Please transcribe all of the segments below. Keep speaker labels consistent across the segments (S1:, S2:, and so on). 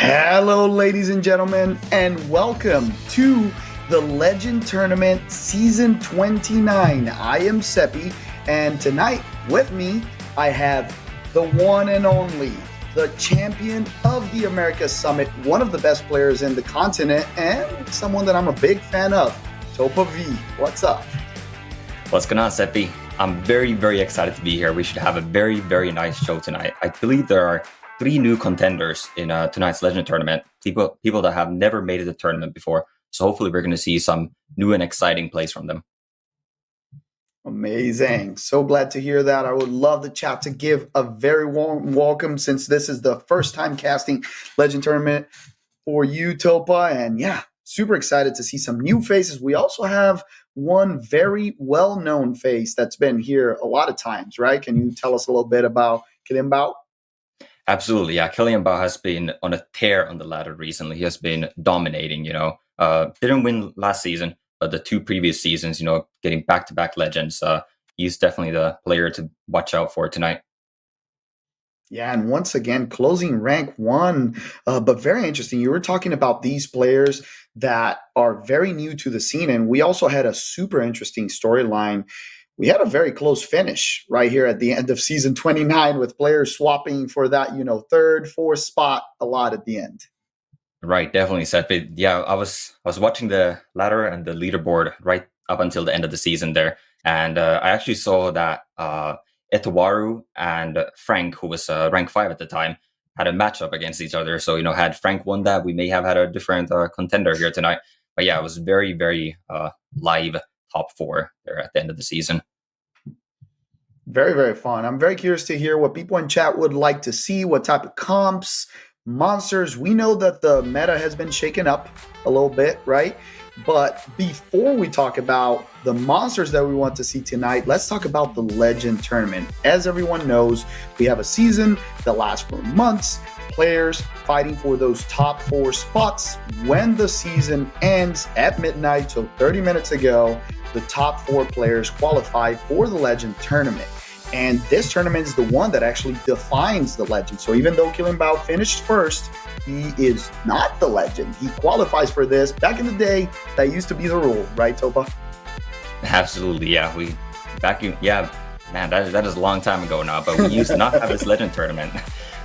S1: Hello, ladies and gentlemen, and welcome to the Legend Tournament Season 29. I am Seppi, and tonight with me, I have the one and only, the champion of the Americas Summit, one of the best players in the continent, and someone that I'm a big fan of, Topa V. What's up?
S2: What's going on, Seppi? I'm very, very excited to be here. We should have a very, very nice show tonight. I believe there are 3 new contenders in tonight's Legend Tournament, people that have never made it to the tournament before. So hopefully we're going to see some new and exciting plays from them.
S1: Amazing. So glad to hear that. I would love the chat to give a very warm welcome since this is the first time casting Legend Tournament for you, Topa. And yeah, super excited to see some new faces. We also have one very well-known face that's been here a lot of times, right? Can you tell us a little bit about Kilimbo?
S2: Absolutely, yeah. Kylian Bao has been on a tear on the ladder recently. He has been dominating, didn't win last season, but the 2 previous seasons, getting back-to-back legends. He's definitely the player to watch out for tonight.
S1: Yeah, and once again, closing rank 1, but very interesting. You were talking about these players that are very new to the scene, and we also had a super interesting storyline. We had a very close finish right here at the end of season 29 with players swapping for that, 3rd, 4th spot a lot at the end.
S2: Right, definitely, Seth. Yeah, I was watching the ladder and the leaderboard right up until the end of the season there. And I actually saw that Etowaru and Frank, who was rank 5 at the time, had a matchup against each other. So, had Frank won that, we may have had a different contender here tonight. But yeah, it was very, very live top 4 there at the end of the season.
S1: Very, very fun. I'm very curious to hear what people in chat would like to see, what type of comps, monsters. We know that the meta has been shaken up a little bit, right? But before we talk about the monsters that we want to see tonight, let's talk about the Legend Tournament. As everyone knows, we have a season that lasts for months, players fighting for those top 4 spots. When the season ends at midnight, so 30 minutes ago, the top 4 players qualify for the Legend Tournament. And this tournament is the one that actually defines the legend. So even though Kilimbo finished first, he is not the legend. He qualifies for this. Back in the day, that used to be the rule, right, Topa?
S2: Absolutely, yeah. Man, that is a long time ago now, but we used to not have this Legend Tournament.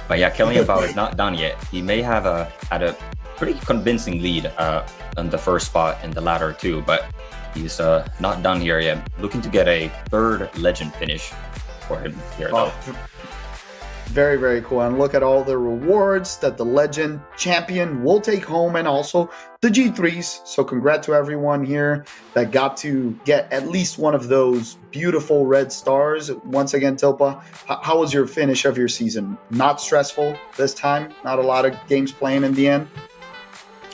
S2: But yeah, Kilimbo is not done yet. He may have had a pretty convincing lead on the first spot in the ladder too, but he's not done here yet. Looking to get a 3rd legend finish for him here, though.
S1: Very, very cool. And look at all the rewards that the legend champion will take home, and also the G3s. So congrats to everyone here that got to get at least one of those beautiful red stars. Once again, Topa, how was your finish of your season? Not stressful this time? Not a lot of games playing in the end?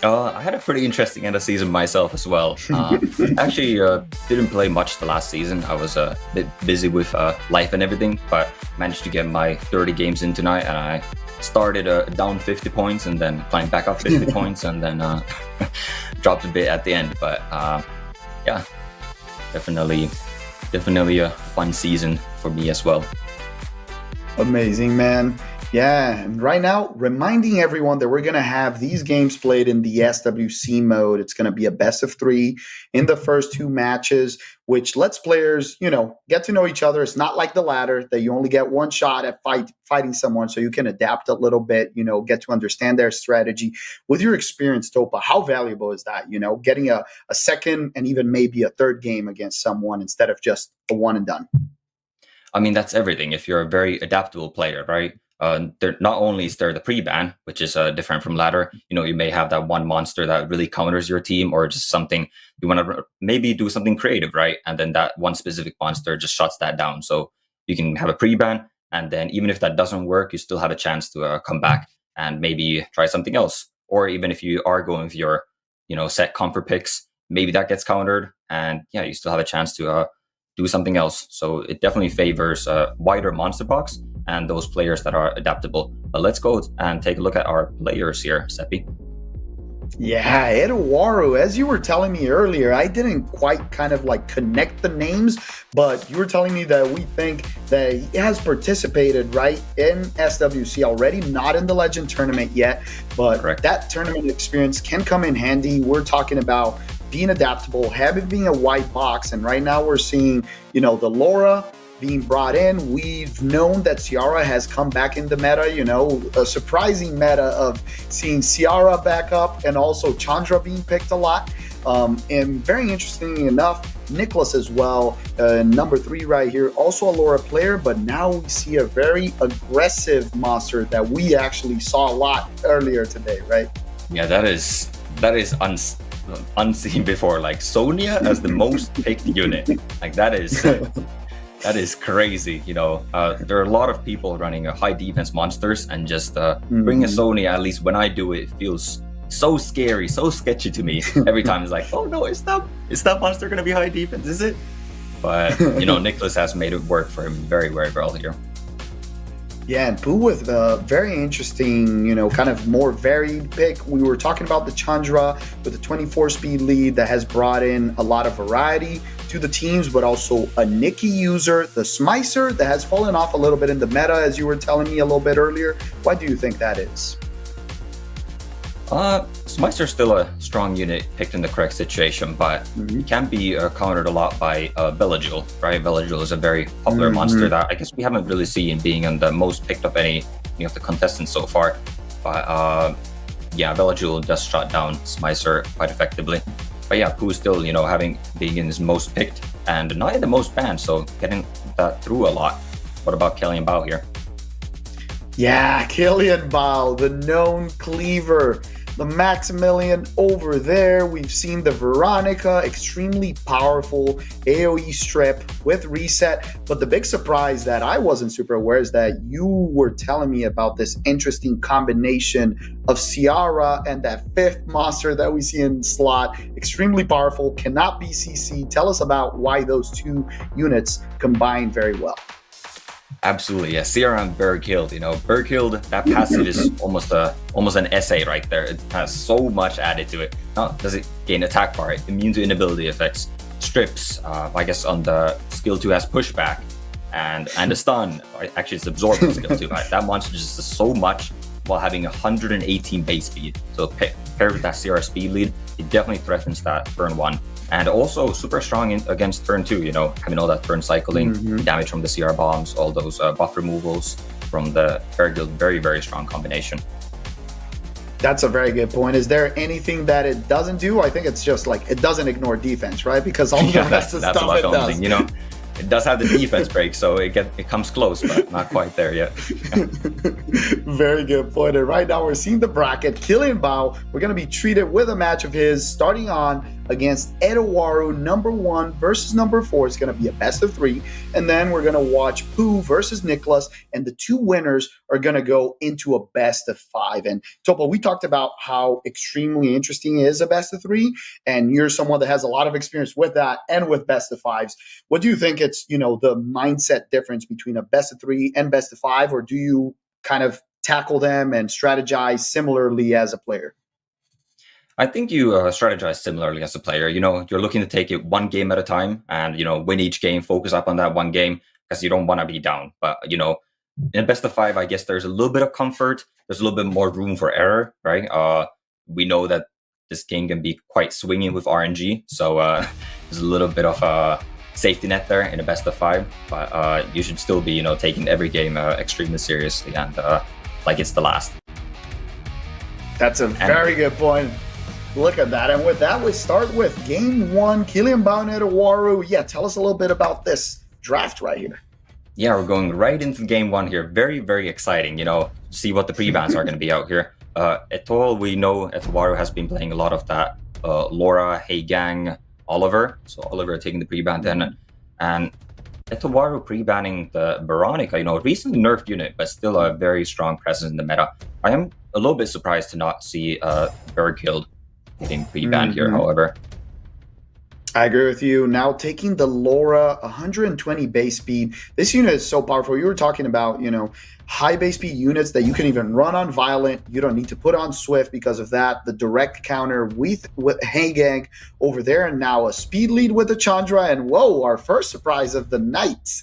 S2: I had a pretty interesting end of season myself as well. Actually, didn't play much the last season. I was a bit busy with life and everything, but managed to get my 30 games in tonight, and I started down 50 points and then climbed back up 50 points and then dropped a bit at the end. But yeah, definitely a fun season for me as well.
S1: Amazing, man. Yeah, and right now, reminding everyone that we're going to have these games played in the SWC mode. It's going to be a best of 3 in the first 2 matches, which lets players, get to know each other. It's not like the ladder that you only get one shot at fighting someone, so you can adapt a little bit, get to understand their strategy. With your experience, Topa, how valuable is that, getting a second and even maybe a 3rd game against someone instead of just a one and done?
S2: I mean, that's everything. If you're a very adaptable player, right? Not only is there the pre-ban, which is different from ladder. You may have that one monster that really counters your team, or just something you want to maybe do something creative, right? And then that one specific monster just shuts that down. So you can have a pre-ban, and then even if that doesn't work, you still have a chance to come back and maybe try something else. Or even if you are going with your, set comfort picks, maybe that gets countered, and yeah, you still have a chance to do something else. So it definitely favors a wider monster box and those players that are adaptable. But let's go and take a look at our players here, Seppi.
S1: Yeah, Eduardo, as you were telling me earlier, I didn't quite kind of like connect the names, but you were telling me that we think that he has participated, right, in SWC already, not in the Legend tournament yet, but
S2: Correct.
S1: that tournament experience can come in handy. We're talking about being adaptable, having a white box, and right now we're seeing, the Laura being brought in. We've known that Ciara has come back into meta, a surprising meta of seeing Ciara back up and also Chandra being picked a lot. And very interestingly enough, Nicholas as well, number 3 right here, also a Laura player, but now we see a very aggressive monster that we actually saw a lot earlier today, right?
S2: Yeah, that is unseen before. Like Sonia as the most picked unit, like that is crazy. There are a lot of people running a high defense monsters, and just bringing a Sonia, at least when I do it, feels so scary, so sketchy to me. Every time it's like, oh no, is that monster gonna be high defense? Is it? But Nicholas has made it work for him very, very well here.
S1: Yeah, and Pooh with a very interesting, kind of more varied pick. We were talking about the Chandra with a 24 speed lead that has brought in a lot of variety to the teams, but also a Nikki user, the Smicer, that has fallen off a little bit in the meta, as you were telling me a little bit earlier. Why do you think that is?
S2: Smicer's still a strong unit picked in the correct situation, but it can be countered a lot by Belagil, right? Belagil is a very popular monster that I guess we haven't really seen being on the most picked up any of the contestants so far. But yeah, Belagil does shut down Smicer quite effectively. But yeah, Pooh still, being in his most picked and not in the most banned, so getting that through a lot. What about Killian Bao here?
S1: Yeah, Killian Bao, the known cleaver. The Maximilian over there. We've seen the Veronica, extremely powerful AoE strip with reset. But the big surprise that I wasn't super aware is that you were telling me about this interesting combination of Ciara and that 5th monster that we see in slot. Extremely powerful, cannot be CC. Tell us about why those 2 units combine very well.
S2: Absolutely, yeah. Ciara and Berghild, Berghild, that passive is almost an essay right there. It has so much added to it. Not does it gain attack bar, immune to inability effects, strips. I guess on the skill 2 has pushback, and the stun. Actually, it's absorbing skill 2. Right? That monster just does so much while having 118 base speed. So paired with that Ciara speed lead, it definitely threatens that turn 1. And also super strong against turn 2, having all that turn cycling, damage from the CR bombs, all those buff removals from the Berghild. Very, very strong combination.
S1: That's a very good point. Is there anything that it doesn't do? I think it's just like it doesn't ignore defense, right? Because all the rest of the stuff it does.
S2: Thing, it does have the defense break, so it comes close, but not quite there yet.
S1: Very good point. And right now we're seeing the bracket. Killian Bao, we're going to be treated with a match of his starting on against Eduardo, number 1 versus number 4. It's going to be a best of 3. And then we're going to watch Pooh versus Nicholas. And the 2 winners are going to go into a best of 5. And Topo, we talked about how extremely interesting is a best of 3. And you're someone that has a lot of experience with that and with best of 5s. What do you think it's, the mindset difference between a best of 3 and best of 5? Or do you kind of tackle them and strategize similarly as a player?
S2: I think you strategize similarly as a player. You're looking to take it one game at a time and, win each game, focus up on that one game because you don't want to be down. But, in a best of 5, I guess there's a little bit of comfort. There's a little bit more room for error, right? We know that this game can be quite swinging with RNG. So there's a little bit of a safety net there in a best of 5. But you should still be, taking every game extremely seriously and like it's the last.
S1: That's a very good point. Look at that. And with that, we start with game 1, Killian Bao and Eduardo. Yeah, tell us a little bit about this draft right here.
S2: Yeah, we're going right into game 1 here. Very, very exciting, see what the pre-bans are going to be out here. Etol, we know Eduardo has been playing a lot of that Laura, Hey Gang, Oliver. So Oliver taking the pre-ban then. And Eduardo pre-banning the Veronica, recently nerfed unit, but still a very strong presence in the meta. I am a little bit surprised to not see Berghild getting pre-banned here, however.
S1: I agree with you. Now taking the Laura 120 base speed. This unit is so powerful. You were talking about, high base speed units that you can even run on violent. You don't need to put on swift because of that. The direct counter with Hagang over there, and now a speed lead with the Chandra. And whoa, our first surprise of the night.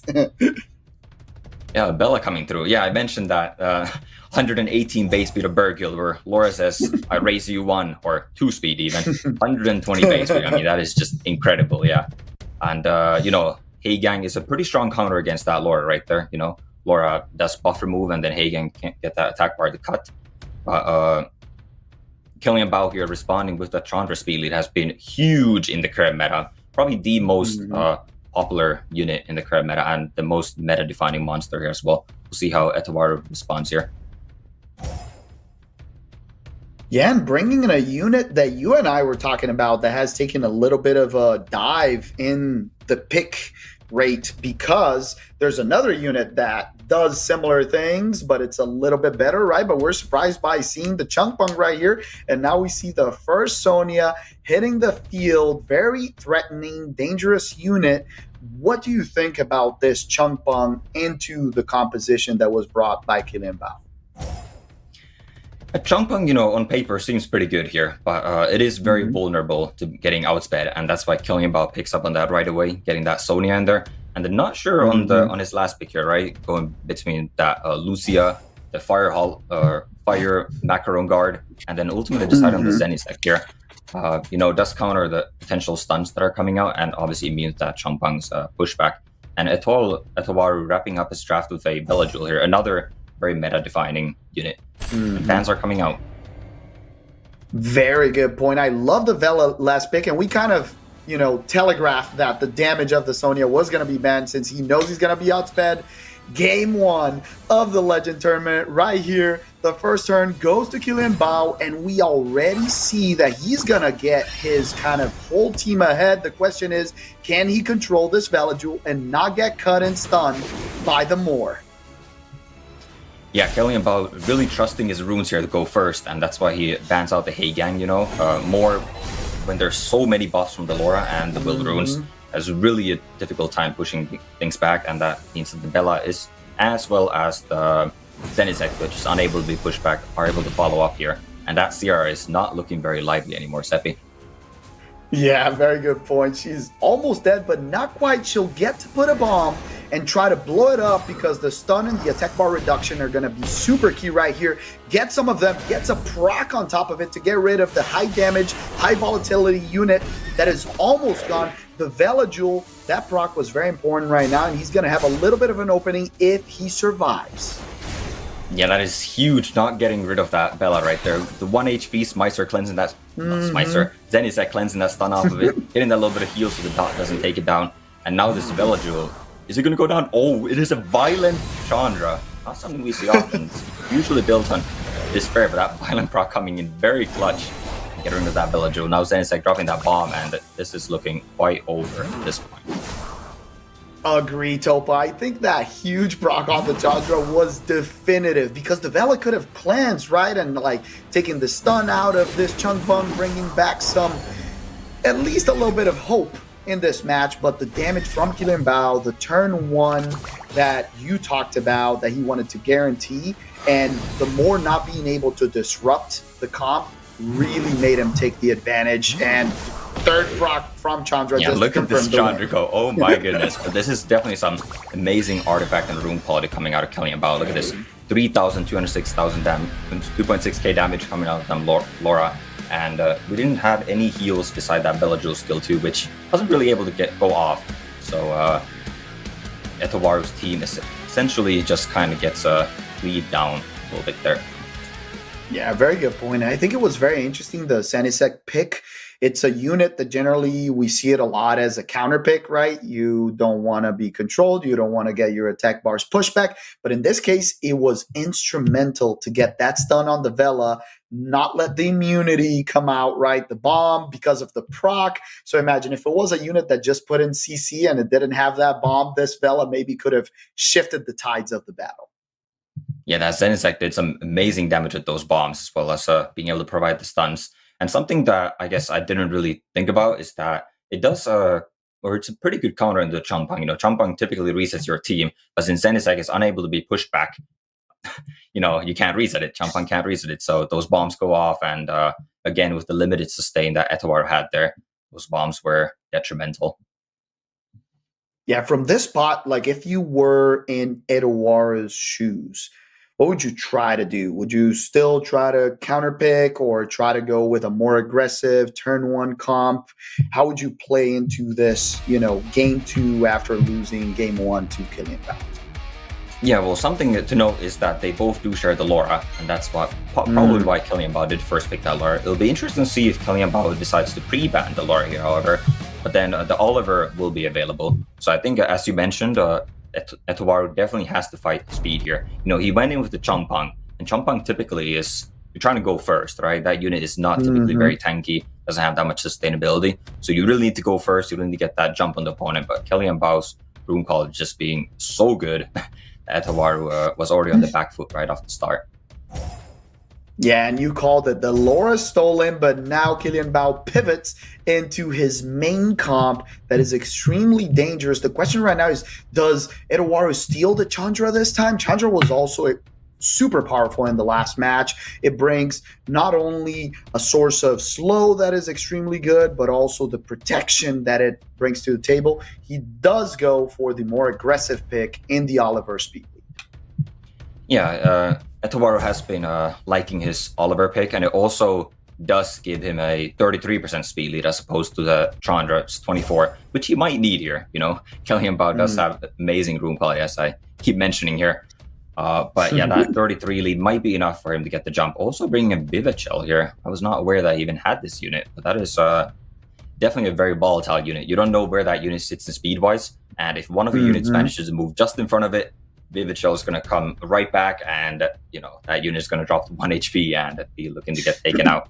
S2: Yeah, Bella coming through. Yeah, I mentioned that 118 base speed of Bergil, where Laura says, I raise you 1 or 2 speed even. 120 base speed. I mean, that is just incredible, yeah. And, Hagang is a pretty strong counter against that Laura right there. Laura does buff remove, and then Hagang can't get that attack bar to cut. Killing Bao here responding with the Chandra speed lead has been huge in the current meta. Probably the most popular unit in the current meta and the most meta-defining monster here as well. We'll see how Etawaru responds here.
S1: Yeah, and bringing in a unit that you and I were talking about that has taken a little bit of a dive in the pick rate, because there's another unit that does similar things, but it's a little bit better, right? But we're surprised by seeing the Chungpung right here. And now we see the first Sonia hitting the field. Very threatening, dangerous unit. What do you think about this Chungpung into the composition that was brought by Killian Bao?
S2: Chungpung, on paper seems pretty good here, but it is very vulnerable to getting outsped, and that's why Killian Bao picks up on that right away, getting that Sonia in there. And then not sure on his last pick here, right? Going between that Lucia, the fire macaron guard, and then ultimately decide on the Zenisek here. Does counter the potential stuns that are coming out, and obviously immune to that Chungpung's pushback. And Etowaru wrapping up his draft with a Bella Jewel here, another very meta-defining unit. Bans are coming out.
S1: Very good point. I love the Vela last pick, and we kind of, telegraphed that the damage of the Sonia was going to be banned since he knows he's going to be outsped. Game 1 of the Legend Tournament right here. The first turn goes to Killian Bao, and we already see that he's going to get his kind of whole team ahead. The question is, can he control this Vela Jewel and not get cut and stunned by the Moor?
S2: Yeah, Killian Bao really trusting his runes here to go first, and that's why he bans out the Hagang, more when there's so many buffs from the Laura and the Will runes. Has really a difficult time pushing things back, and that means that the Bella is, as well as the Zenizek, which is unable to be pushed back, are able to follow up here. And that CR is not looking very lively anymore, Seppi.
S1: Yeah, very good point. She's almost dead, but not quite. She'll get to put a bomb and try to blow it up, because the stun and the attack bar reduction are going to be super key right here. Get some of them, gets a proc on top of it to get rid of the high damage, high volatility unit that is almost gone. The Vela Jewel, that proc was very important right now, and he's going to have a little bit of an opening if he survives.
S2: Yeah, that is huge, not getting rid of that Bella right there. The 1 HP Smicer cleansing that, Smicer, Zenizek cleansing that stun off of it, getting that little bit of heal so the dot doesn't take it down. And now this Bella Jewel, is it going to go down? Oh, it is a violent Chandra. Not something we see often. It's usually built on despair, but that violent proc coming in very clutch. Getting rid of that Bella Jewel. Now Zenizek dropping that bomb, and this is looking quite over at this point.
S1: Agree, Topa. I think that huge proc on the Chandra was definitive, because the Vela could have cleansed, right? And taking the stun out of this Chungpung, bringing back at least a little bit of hope in this match. But the damage from Killian Bao, the turn 1 that you talked about that he wanted to guarantee, and the more not being able to disrupt the comp really made him take the advantage. And third proc from Chandra.
S2: Yeah, look at this Chandra go. Oh my goodness. But this is definitely some amazing artifact and rune quality coming out of Killian Bao. Look at this. 3,206,000 damage, 2.6k damage coming out of Laura. And we didn't have any heals beside that Bella Jewel skill 2, which wasn't really able to go off. So Etowaru's team is essentially just kind of gets lead down a little bit there.
S1: Yeah, very good point. I think it was very interesting, the Sanisek pick. It's a unit that generally we see it a lot as a counter pick, right? You don't want to be controlled. You don't want to get your attack bars pushed back. But in this case, it was instrumental to get that stun on the Vela, not let the immunity come out, right? The bomb because of the proc. So imagine if it was a unit that just put in CC and it didn't have that bomb, this Vela maybe could have shifted the tides of the battle.
S2: Yeah, that Zenizek did some amazing damage with those bombs, as well as being able to provide the stuns. And something that I guess I didn't really think about is that it does or it's a pretty good counter into Champang. Champang typically resets your team, but since Zenisek is unable to be pushed back, you can't reset it. Champang can't reset it, so those bombs go off, and again, with the limited sustain that Etowaru had there, those bombs were detrimental.
S1: Yeah, from this spot, like if you were in Etowaru's shoes, what would you try to do? Would you still try to counterpick or try to go with a more aggressive turn one comp? How would you play into this, game two after losing game one to Kylian Bao?
S2: Yeah, well, something to note is that they both do share the Laura, and that's probably why Kylian Bao did first pick that Laura. It'll be interesting to see if Kylian Bao decides to pre-ban the Laura here, however. But then the Oliver will be available. So I think, as you mentioned, Etowaru definitely has to fight speed here. He went in with the Champang, and Champang typically is, you're trying to go first, right? That unit is not typically very tanky, doesn't have that much sustainability. So you really need to go first, you really need to get that jump on the opponent. But Kylian Bao's Rune Call just being so good, Etowaru was already on the back foot right off the start.
S1: Yeah, and you called it. The Laura stolen, but now Kylian Bao pivots into his main comp that is extremely dangerous. The question right now is, does Etowaru steal the Chandra this time? Chandra was also super powerful in the last match. It brings not only a source of slow that is extremely good, but also the protection that it brings to the table. He does go for the more aggressive pick in the Oliver speed lead.
S2: Yeah, Etowaru has been liking his Oliver pick, and it also does give him a 33% speed lead as opposed to the Chandra's 24, which he might need here. Kylian Bao does have amazing room quality, as I keep mentioning here. But yeah, that 33 lead might be enough for him to get the jump. Also bringing in Vivachel here. I was not aware that he even had this unit, but that is definitely a very volatile unit. You don't know where that unit sits in speed-wise, and if one of the units manages to move just in front of it, Vivachel is going to come right back, and that unit is going to drop to 1 HP and be looking to get taken out.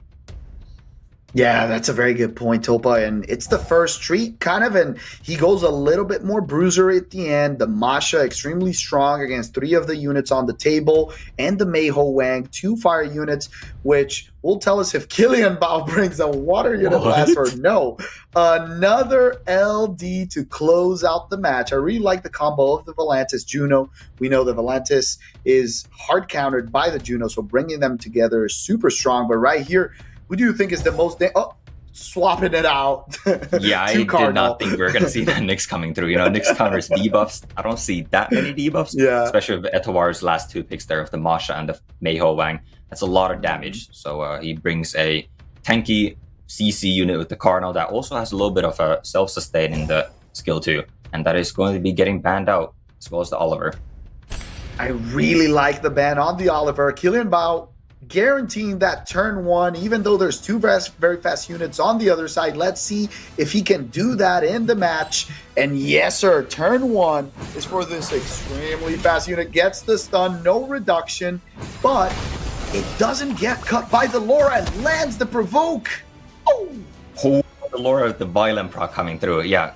S1: Yeah, that's a very good point, Topa. And it's the first treat, kind of, and he goes a little bit more bruiser at the end. The Masha extremely strong against 3 of the units on the table, and the Meiho Wang, 2 fire units, which will tell us if Kylian Bao brings a water unit last or no. Another LD to close out the match. I really like the combo of the Volantis Juno. We know the Volantis is hard countered by the Juno, so bringing them together is super strong. But right here, who do you think is the most... swapping it out.
S2: Yeah, I did not think we were going to see that Nyx coming through. Nyx counters debuffs. I don't see that many debuffs, especially with Etowaru's last 2 picks there of the Masha and the Meiho Wang. That's a lot of damage. So he brings a tanky CC unit with the Cardinal that also has a little bit of a self-sustain in the skill too. And that is going to be getting banned out, as well as the Oliver.
S1: I really like the ban on the Oliver. Kylian Bao guaranteeing that turn 1, even though there's 2 very fast units on the other side. Let's see if he can do that in the match. And yes, sir, turn 1 is for this extremely fast unit. Gets the stun, no reduction, but it doesn't get cut by the Laura and lands the provoke. Oh,
S2: the Laura with the violent proc coming through. Yeah,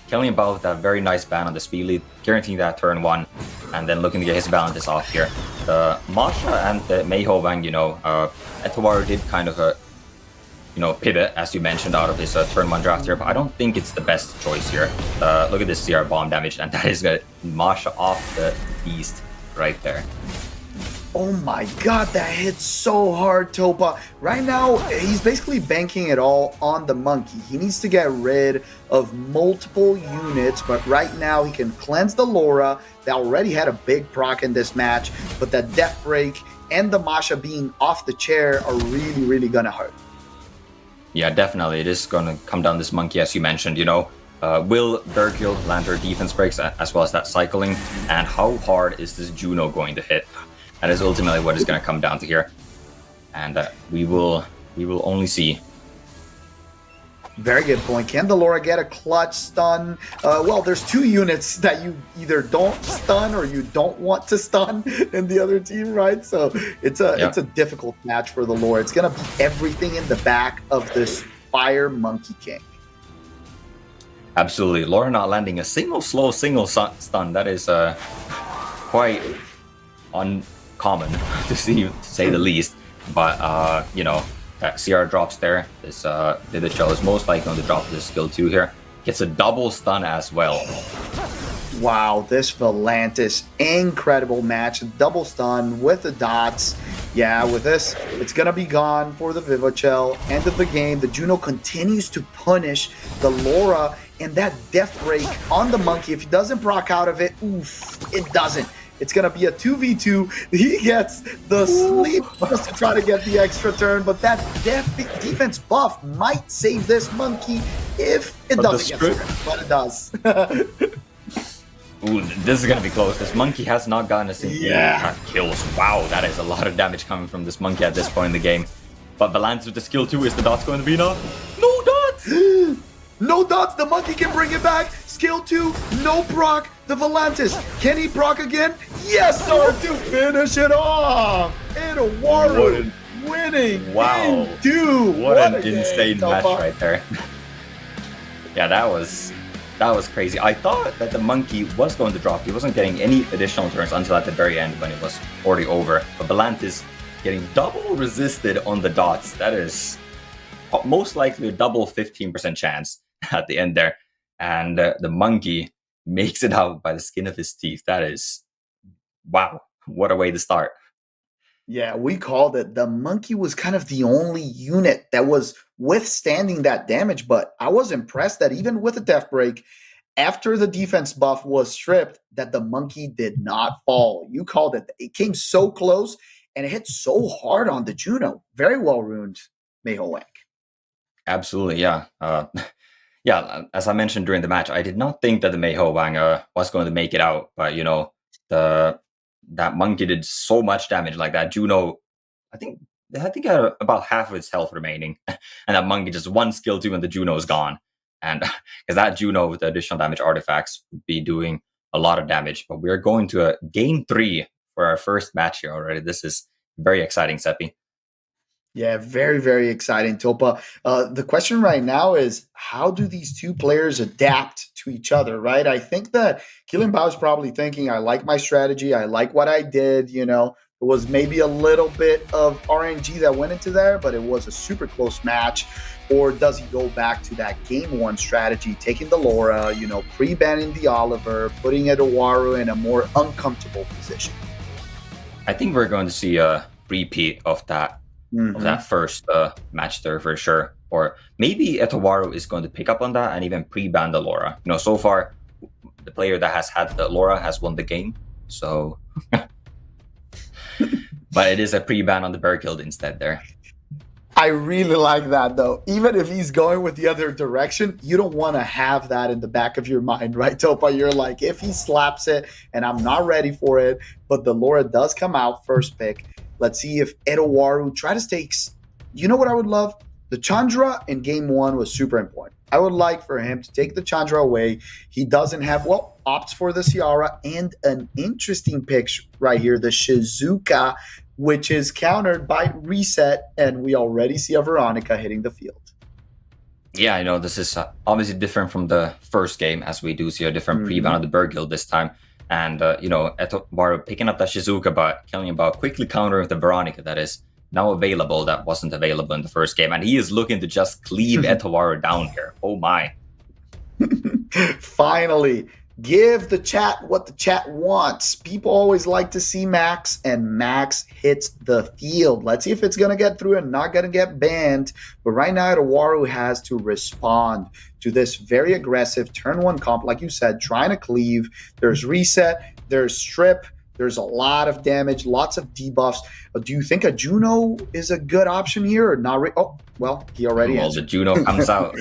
S2: Kylian Bao with that very nice ban on the speed lead, guaranteeing that turn 1, and then looking to get his balances off here. The Masha and the Meiho Wang, Etowaru did kind of pivot, as you mentioned, out of his turn 1 draft here, but I don't think it's the best choice here. Look at this CR bomb damage, and that is going to Masha off the beast right there.
S1: Oh my god, that hits so hard, Topa. Right now, he's basically banking it all on the monkey. He needs to get rid of multiple units, but right now he can cleanse the Laura that already had a big proc in this match, but that Death Break and the Masha being off the chair are really, really gonna hurt.
S2: Yeah, definitely. It is gonna come down this monkey, as you mentioned, will Bergil land her defense breaks as well as that cycling, and how hard is this Juno going to hit? That is ultimately what is going to come down to here, and we will only see.
S1: Very good point. Can the Laura get a clutch stun? Well, there's 2 units that you either don't stun or you don't want to stun in the other team, right? So it's a difficult match for the Laura. It's going to be everything in the back of this Fire Monkey King.
S2: Absolutely, Laura not landing a single stun. That is quite uncommon to say the least. But that CR drops there. This Vivichel is most likely going to drop this skill 2 here. Gets a double stun as well.
S1: Wow, this Volantis, incredible match. Double stun with the dots. Yeah, with this, it's going to be gone for the Vivichel. End of the game. The Juno continues to punish the Laura, and that death break on the monkey, if he doesn't proc out of it, oof, it doesn't. It's going to be a 2v2. He gets the sleep just to try to get the extra turn, but that defense buff might save this monkey if it doesn't get stripped, but it does.
S2: Ooh, this is going to be close. This monkey has not gotten a single kills. Wow, that is a lot of damage coming from this monkey at this point in the game. But Balance with the skill 2, is the dots going to be enough? No dots! No dots, the monkey can bring it back. Skill 2, no proc. The Volantis, can he proc again? Yes, sir, to finish it off. Idowaru winning. Wow. What an insane match right there. Yeah, that was crazy. I thought that the monkey was going to drop. He wasn't getting any additional turns until at the very end when it was already over. But Volantis getting double resisted on the dots. That is most likely a double 15% chance at the end there. And the monkey makes it out by the skin of his teeth. That is, wow, what a way to start.
S1: Yeah, we called it. The monkey was kind of the only unit that was withstanding that damage, but I was impressed that even with a death break, after the defense buff was stripped, that the monkey did not fall. You called it. It came so close, and it hit so hard on the Juno. Very well ruined, Meiho.
S2: Absolutely, yeah. Yeah, as I mentioned during the match, I did not think that the Meiho Wang was going to make it out, but you know, that monkey did so much damage. Like that Juno, I think had about half of its health remaining, and that monkey just one skill 2 and the Juno is gone. And because that Juno with the additional damage artifacts would be doing a lot of damage. But we are going to game 3 for our first match here already. This is very exciting, Seppi.
S1: Yeah, very, very exciting, Topa. The question right now is, how do these two players adapt to each other, right? I think that Kylian Bao is probably thinking, I like my strategy. I like what I did. You know, it was maybe a little bit of RNG that went into there, but it was a super close match. Or does he go back to that game 1 strategy, taking the Laura, you know, pre-banning the Oliver, putting Idowaru in a more uncomfortable position?
S2: I think we're going to see a repeat of that. Of that first match there for sure. Or maybe Idowaru is going to pick up on that and even pre-ban the Laura. You know, so far, the player that has had the Laura has won the game. So, but it is a pre-ban on the Berghild instead there.
S1: I really like that, though. Even if he's going with the other direction, you don't want to have that in the back of your mind, right, Topa? You're like, if he slaps it and I'm not ready for it, but the Laura does come out first pick, let's see if Idowaru try to stake. You know what I would love? The Chandra in game 1 was super important. I would like for him to take the Chandra away. He doesn't have, opts for the Ciara and an interesting pick right here, the Shizuka, which is countered by Reset, and we already see a Veronica hitting the field.
S2: Yeah, I know this is obviously different from the first game, as we do see a different pre-ban of the Berghild this time. And, you know, Idowaru picking up that Shizuka, but Kylian Bao quickly countering the Veronica that is now available, that wasn't available in the first game. And he is looking to just cleave Idowaru down here. Oh, my.
S1: Finally, give the chat what the chat wants. People always like to see Max, and Max hits the field. Let's see if it's going to get through and not going to get banned. But right now, Idowaru has to respond to this very aggressive turn 1 comp, like you said, trying to cleave. There's Reset, there's Strip, there's a lot of damage, lots of debuffs. Do you think a Juno is a good option here or not? He already
S2: has. Well, the Juno comes out.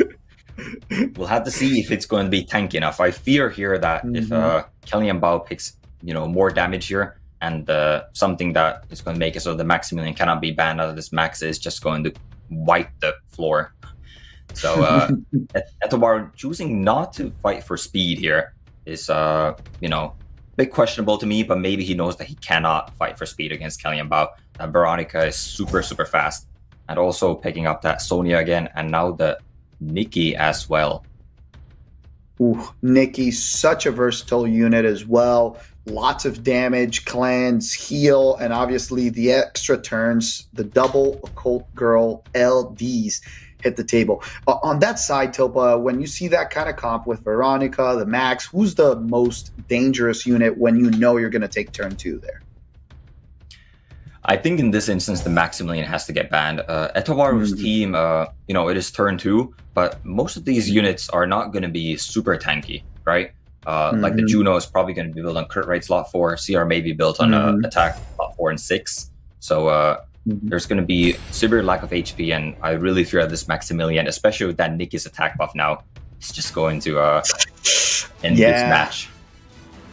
S2: We'll have to see if it's going to be tanky enough. I fear here that if Kylian Bao picks, you know, more damage here and something that is going to make it so the Maximilian cannot be banned out of this Max is just going to wipe the floor. So Idowaru choosing not to fight for speed here is, you know, a bit questionable to me, but maybe he knows that he cannot fight for speed against Kylian Bao. That Veronica is super, super fast. And also picking up that Sonya again, and now the Nikki as well.
S1: Nikki, such a versatile unit as well. lots of damage, cleanse, heal, and obviously the extra turns, the double occult girl LDs hit the table. On that side, Topa, when you see that kind of comp with Veronica, the Max, who's the most dangerous unit when you know you're going to take turn 2 there?
S2: I think in this instance, the Maximilian has to get banned. Etawaru's team, it is turn 2, but most of these units are not going to be super tanky, right? Like the Juno is probably going to be built on crit rate slot 4. CR may be built on attack slot 4 and 6. So there's going to be severe lack of HP, and I really fear this Maximilian, especially with that Nicky's attack buff now, is just going to end this match.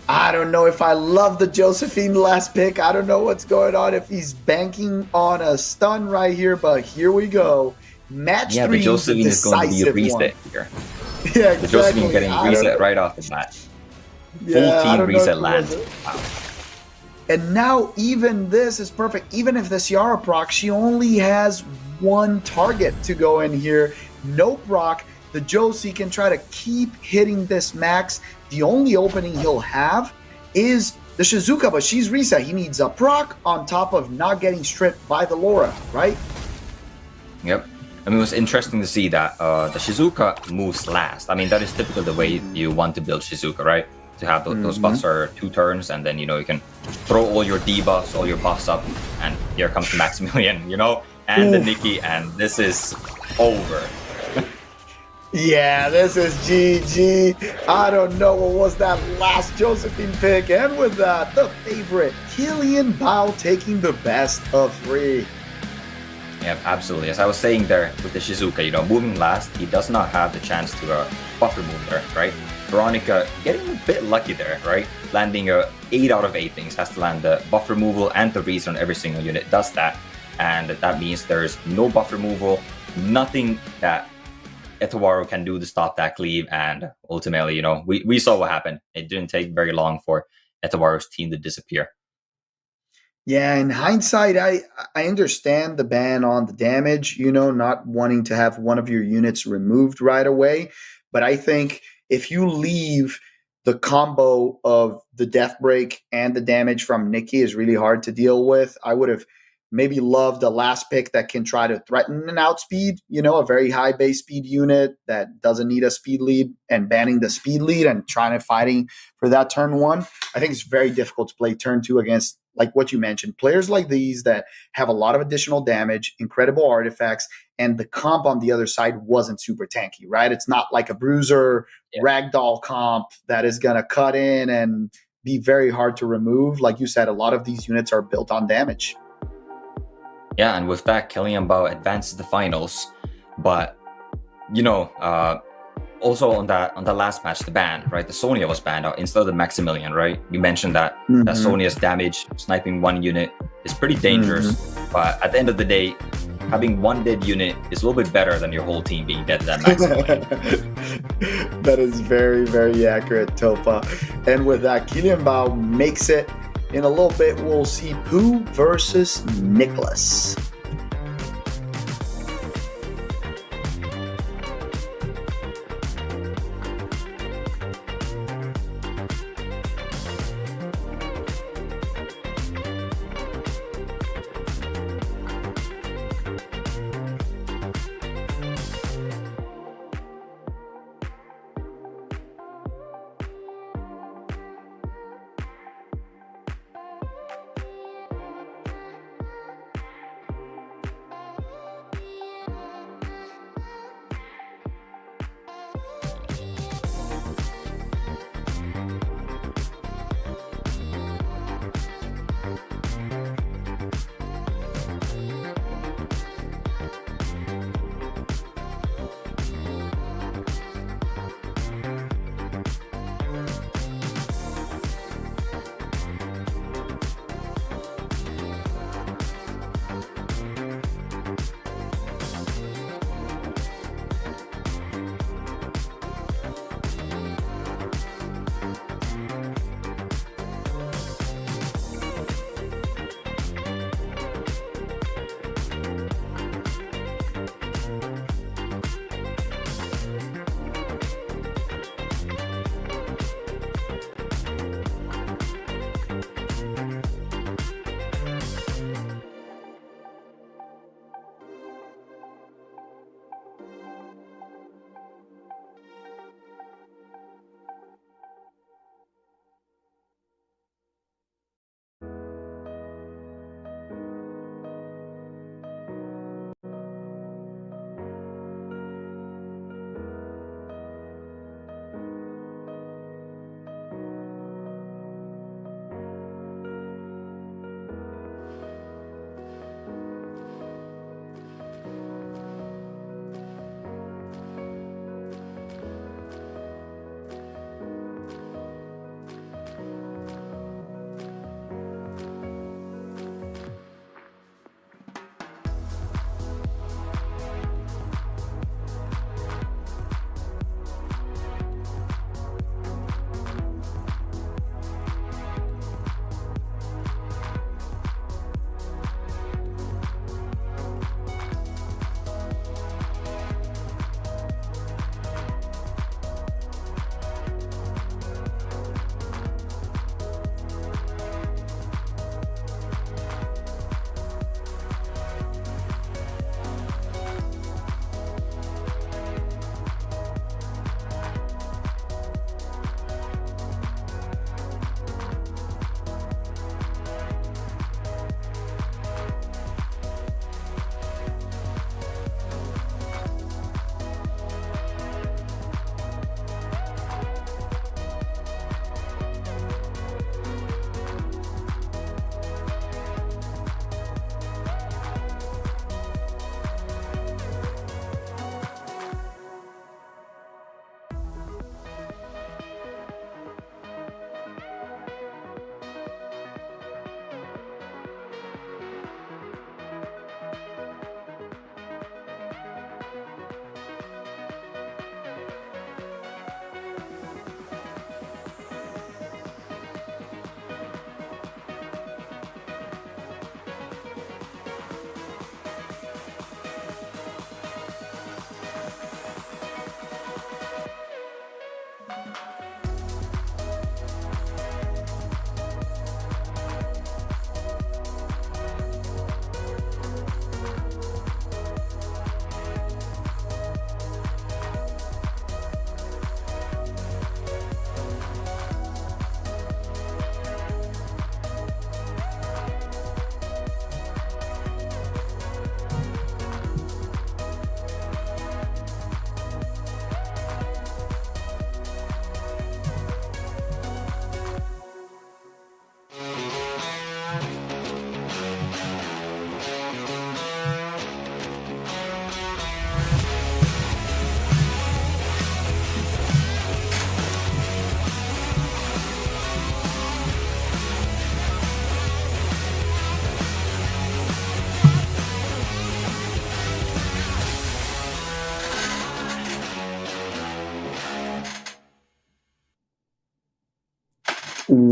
S1: I don't know if I love the Josephine last pick. I don't know what's going on, if he's banking on a stun right here, but here we go. Match 3,
S2: the Josephine is going to be reset here.
S1: Yeah, exactly.
S2: The Josephine getting reset right off the match.
S1: Yeah,
S2: full team reset lands. Wow.
S1: And now even this is perfect. Even if the Ciara proc, she only has one target to go in here. No proc. The Josie can try to keep hitting this Max. The only opening he'll have is the Shizuka, but she's reset. He needs a proc on top of not getting stripped by the Laura, right?
S2: Yep. I mean, it was interesting to see that the Shizuka moves last. I mean, that is typically the way you want to build Shizuka, right? To have those buffs are 2 turns, and then, you can throw all your debuffs, all your buffs up, and here comes the Maximilian, and the Nikki, and this is over.
S1: Yeah, this is GG. I don't know what was that last Josephine pick. And with that, the favorite, Killian Bao taking the best of 3.
S2: Yeah, absolutely. As I was saying there with the Shizuka, moving last, he does not have the chance to buff remove there, right? Veronica getting a bit lucky there, right? Landing 8 out of 8 things, has to land the buff removal and the reason on every single unit does that. And that means there's no buff removal, nothing that Etawaru can do to stop that cleave, and ultimately, we saw what happened. It didn't take very long for Etawaru's team to disappear.
S1: Yeah, in hindsight, I understand the ban on the damage, not wanting to have one of your units removed right away. But I think if you leave the combo of the death break and the damage from Nikki is really hard to deal with, I would have maybe loved a last pick that can try to threaten an outspeed, a very high base speed unit that doesn't need a speed lead, and banning the speed lead and trying to fighting for that turn 1. I think it's very difficult to play turn 2 against, like what you mentioned, players like these that have a lot of additional damage, incredible artifacts, and the comp on the other side wasn't super tanky, right? It's not like a bruiser ragdoll comp that is going to cut in and be very hard to remove. Like you said, a lot of these units are built on damage.
S2: Yeah, and with that, Killian Bao advances the finals. But, also on the last match, the ban, right? The Sonya was banned out instead of the Maximilian, right? You mentioned that that Sonya's damage, sniping 1 unit, is pretty dangerous. But at the end of the day, having 1 dead unit is a little bit better than your whole team being dead to that Maximilian.
S1: That is very, very accurate, Topa. And with that, Killian Bao makes it. In a little bit, we'll see Pooh versus Nicholas.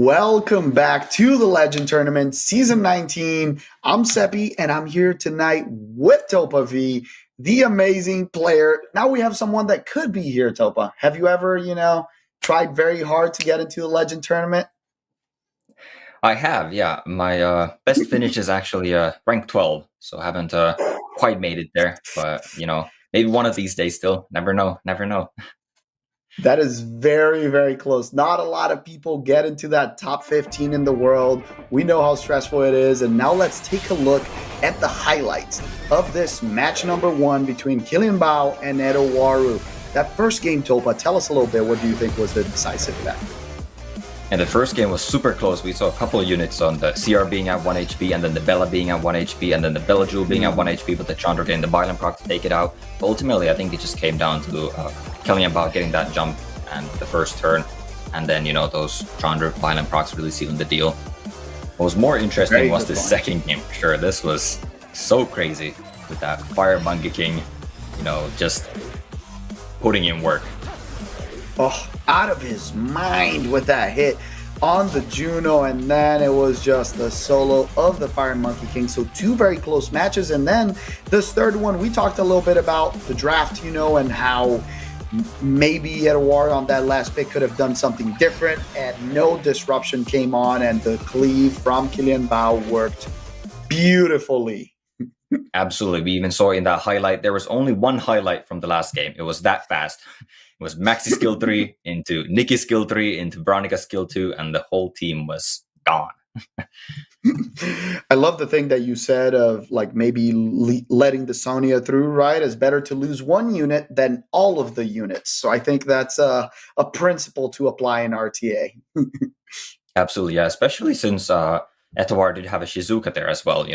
S1: Welcome back to the Legend Tournament, Season 19. I'm Seppi, and I'm here tonight with Topa V, the amazing player. Now we have someone that could be here, Topa. Have you ever, tried very hard to get into the Legend Tournament?
S2: I have, yeah. My best finish is actually rank 12, so I haven't quite made it there. But, maybe one of these days still. Never know, never know.
S1: That is very, very close. Not a lot of people get into that top 15 in the world. We know how stressful it is. And now let's take a look at the highlights of this match number 1 between Kylian Bao and Edo Waru. That first game, Topa, tell us a little bit. What do you think was the decisive factor?
S2: And the first game was super close. We saw a couple of units on the CR being at 1 HP, and then the Bella being at 1 HP, and then the Bella Jewel being at 1 HP, but the Chandra getting the Violent proc to take it out. But ultimately, I think it just came down to Kylian Bao getting that jump and the first turn, and then, those Chandra Violent procs really sealing the deal. What was more interesting was the second game, for sure. This was so crazy with that Fire Monkey King, just putting in work.
S1: Oh, out of his mind with that hit on the Juno, and then it was just the solo of the Fire Monkey King. So 2 very close matches, and then this third one, we talked a little bit about the draft, and how maybe Edouard on that last pick could have done something different, and no disruption came on, and the cleave from Kylian Bao worked beautifully.
S2: Absolutely. We even saw in that highlight, there was only one highlight from the last game. It was that fast. It was Maxi skill 3 into Nikki skill 3 into Veronica skill 2, and the whole team was gone.
S1: I love the thing that you said of maybe letting the Sonya through, right? It's better to lose 1 unit than all of the units. So I think that's a principle to apply in RTA.
S2: Absolutely, yeah. Especially since Etowar did have a Shizuka there as well,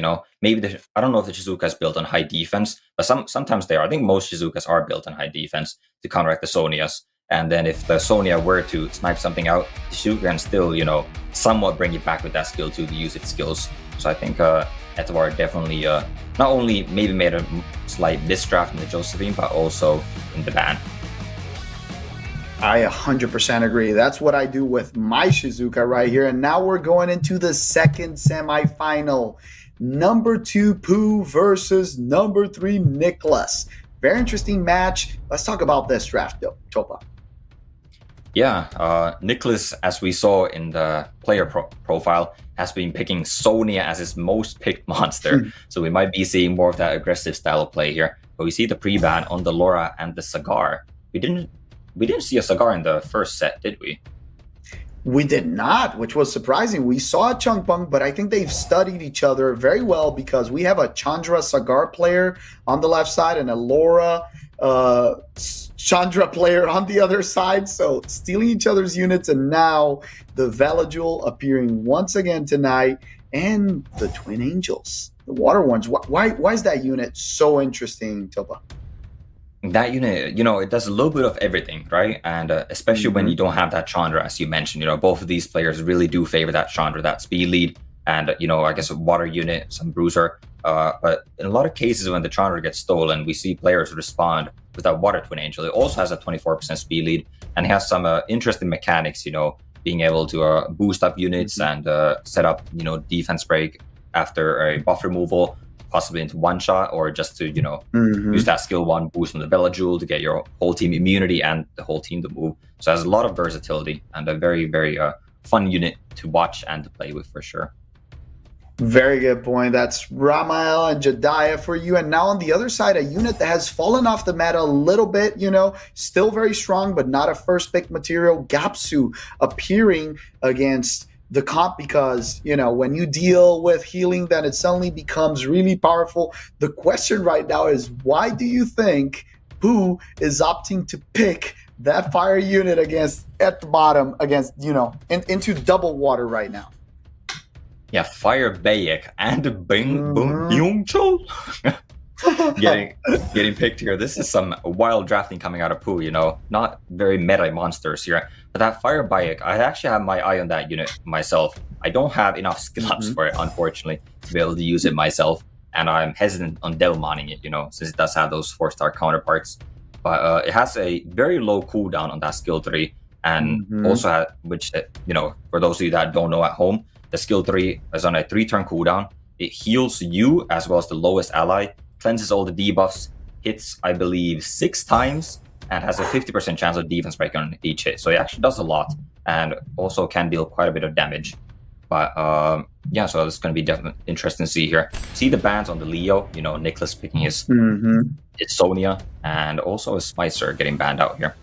S2: Maybe I don't know if the Shizuka is built on high defense, but sometimes they are. I think most Shizukas are built on high defense to counteract the Sonyas. And then if the Sonya were to snipe something out, the Shizuka can still, somewhat bring it back with that skill to use its skills. So I think Etowar definitely not only maybe made a slight misdraft in the Josephine, but also in the ban.
S1: I 100% agree. That's what I do with my Shizuka right here. And now we're going into the second semifinal. Number 2, Pooh versus number 3, Nicholas. Very interesting match. Let's talk about this draft, though, Topa.
S2: Yeah, Nicholas, as we saw in the player profile, has been picking Sonya as his most picked monster. So we might be seeing more of that aggressive style of play here. But we see the pre-ban on the Laura and the Sagar. We didn't see a Sagar in the first set, did we?
S1: We did not, which was surprising. We saw a Chungpung, but I think they've studied each other very well, because we have a Chandra Sagar player on the left side and a Laura Chandra player on the other side. So stealing each other's units, and now the Velajul appearing once again tonight, and the Twin Angels, the Water ones. Why is that unit so interesting, Topa?
S2: That unit, it does a little bit of everything, right? And especially when you don't have that Chandra, as you mentioned, both of these players really do favor that Chandra, that speed lead, and, I guess a water unit, some bruiser. But in a lot of cases, when the Chandra gets stolen, we see players respond with that water Twin Angel. It also has a 24% speed lead, and it has some interesting mechanics, being able to boost up units and set up, defense break after a buff removal, possibly into one shot, or just to, use that skill 1 boost from the Bella Jewel to get your whole team immunity and the whole team to move. So it has a lot of versatility and a very, very fun unit to watch and to play with, for sure.
S1: Very good point. That's Ramael and Jediah for you. And now on the other side, a unit that has fallen off the meta a little bit, still very strong, but not a first pick material. Gapsu appearing against the comp, because, when you deal with healing, then it suddenly becomes really powerful. The question right now is, why do you think Pooh is opting to pick that fire unit at the bottom against, into double water right now?
S2: Yeah, Fire Bayek and Bing Boom Yung-chul getting picked here. This is some wild drafting coming out of Pooh, not very meta monsters here. But that Fire Bayek, I actually have my eye on that unit myself. I don't have enough skill ups for it, unfortunately, to be able to use it myself. And I'm hesitant on Delmoning it, since it does have those 4-star counterparts. But it has a very low cooldown on that skill 3. And
S1: Mhm.
S2: also, which, for those of you that don't know at home, the skill 3 is on a 3-turn cooldown. It heals you as well as the lowest ally, cleanses all the debuffs, hits, I believe, 6 times, and has a 50% chance of defense break on each hit. So it actually does a lot, and also can deal quite a bit of damage. But so it's going to be definitely interesting to see here. See the bans on the Leo, Nicholas picking his Sonia, and also his Spicer getting banned out here.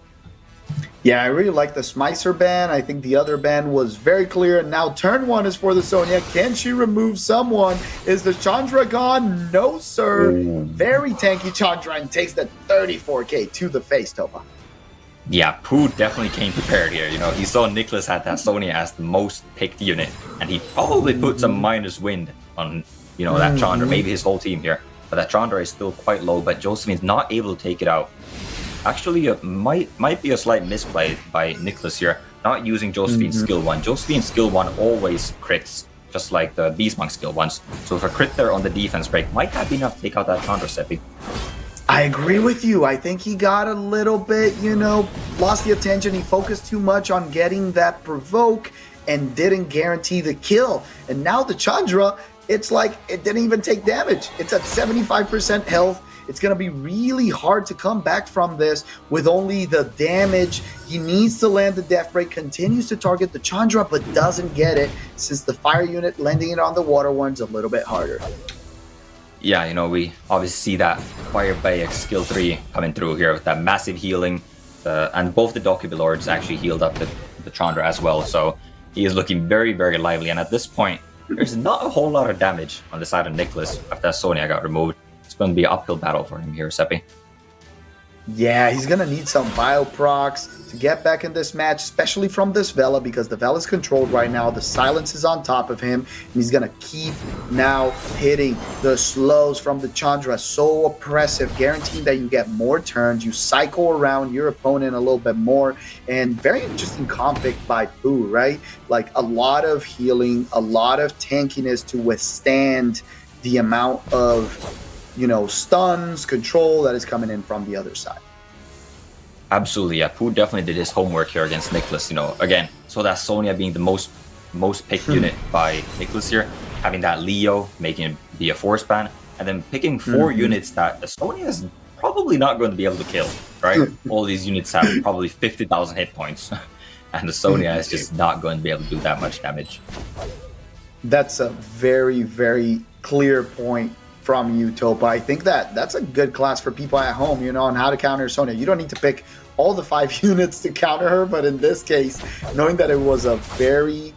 S1: Yeah, I really like the Smicer ban. I think the other ban was very clear. And now turn 1 is for the Sonia. Can she remove someone? Is the Chandra gone? No, sir.
S2: Ooh.
S1: Very tanky Chandra and takes the 34k to the face, Topa.
S2: Yeah, Pooh definitely came prepared here. He saw Nicholas had that Sonia as the most picked unit, and he probably put some minus wind on, that Chandra, maybe his whole team here. But that Chandra is still quite low, but Josephine's not able to take it out. Actually, it might be a slight misplay by Nicholas here, not using Josephine's skill 1. Josephine's skill 1 always crits, just like the Beast Monk skill 1s. So if a crit there on the defense break might have been enough to take out that Chandra, Seppi.
S1: I agree with you. I think he got a little bit, lost the attention. He focused too much on getting that provoke and didn't guarantee the kill. And now the Chandra, it's like it didn't even take damage. It's at 75% health. It's going to be really hard to come back from this with only the damage. He needs to land the death break, continues to target the Chandra, but doesn't get it since the fire unit landing it on the water one's a little bit harder.
S2: Yeah, we obviously see that Fire Bayek skill 3 coming through here with that massive healing. And both the Dokubi Lords actually healed up the Chandra as well. So he is looking very, very lively. And at this point, there's not a whole lot of damage on the side of Nicholas after that Sonia got removed. It's going to be an uphill battle for him here, Seppi.
S1: Yeah, he's going to need some bio procs to get back in this match, especially from this Vela, because the Vela's controlled right now. The silence is on top of him, and he's going to keep now hitting the slows from the Chandra. So oppressive, guaranteeing that you get more turns. You cycle around your opponent a little bit more, and very interesting config by Pooh, right? Like a lot of healing, a lot of tankiness to withstand the amount of stuns, control that is coming in from the other side.
S2: Absolutely, yeah. Pooh definitely did his homework here against Nicholas. Again, so that Sonia being the most picked unit by Nicholas here, having that Leo making it be a force ban, and then picking 4 units that the Sonia is probably not going to be able to kill, right? All these units have probably 50,000 hit points, and the Sonia is just not going to be able to do that much damage.
S1: That's a very, very clear point from you, Topa. I think that's a good class for people at home, on how to counter Sonia. You don't need to pick all the 5 units to counter her, but in this case, knowing that it was a very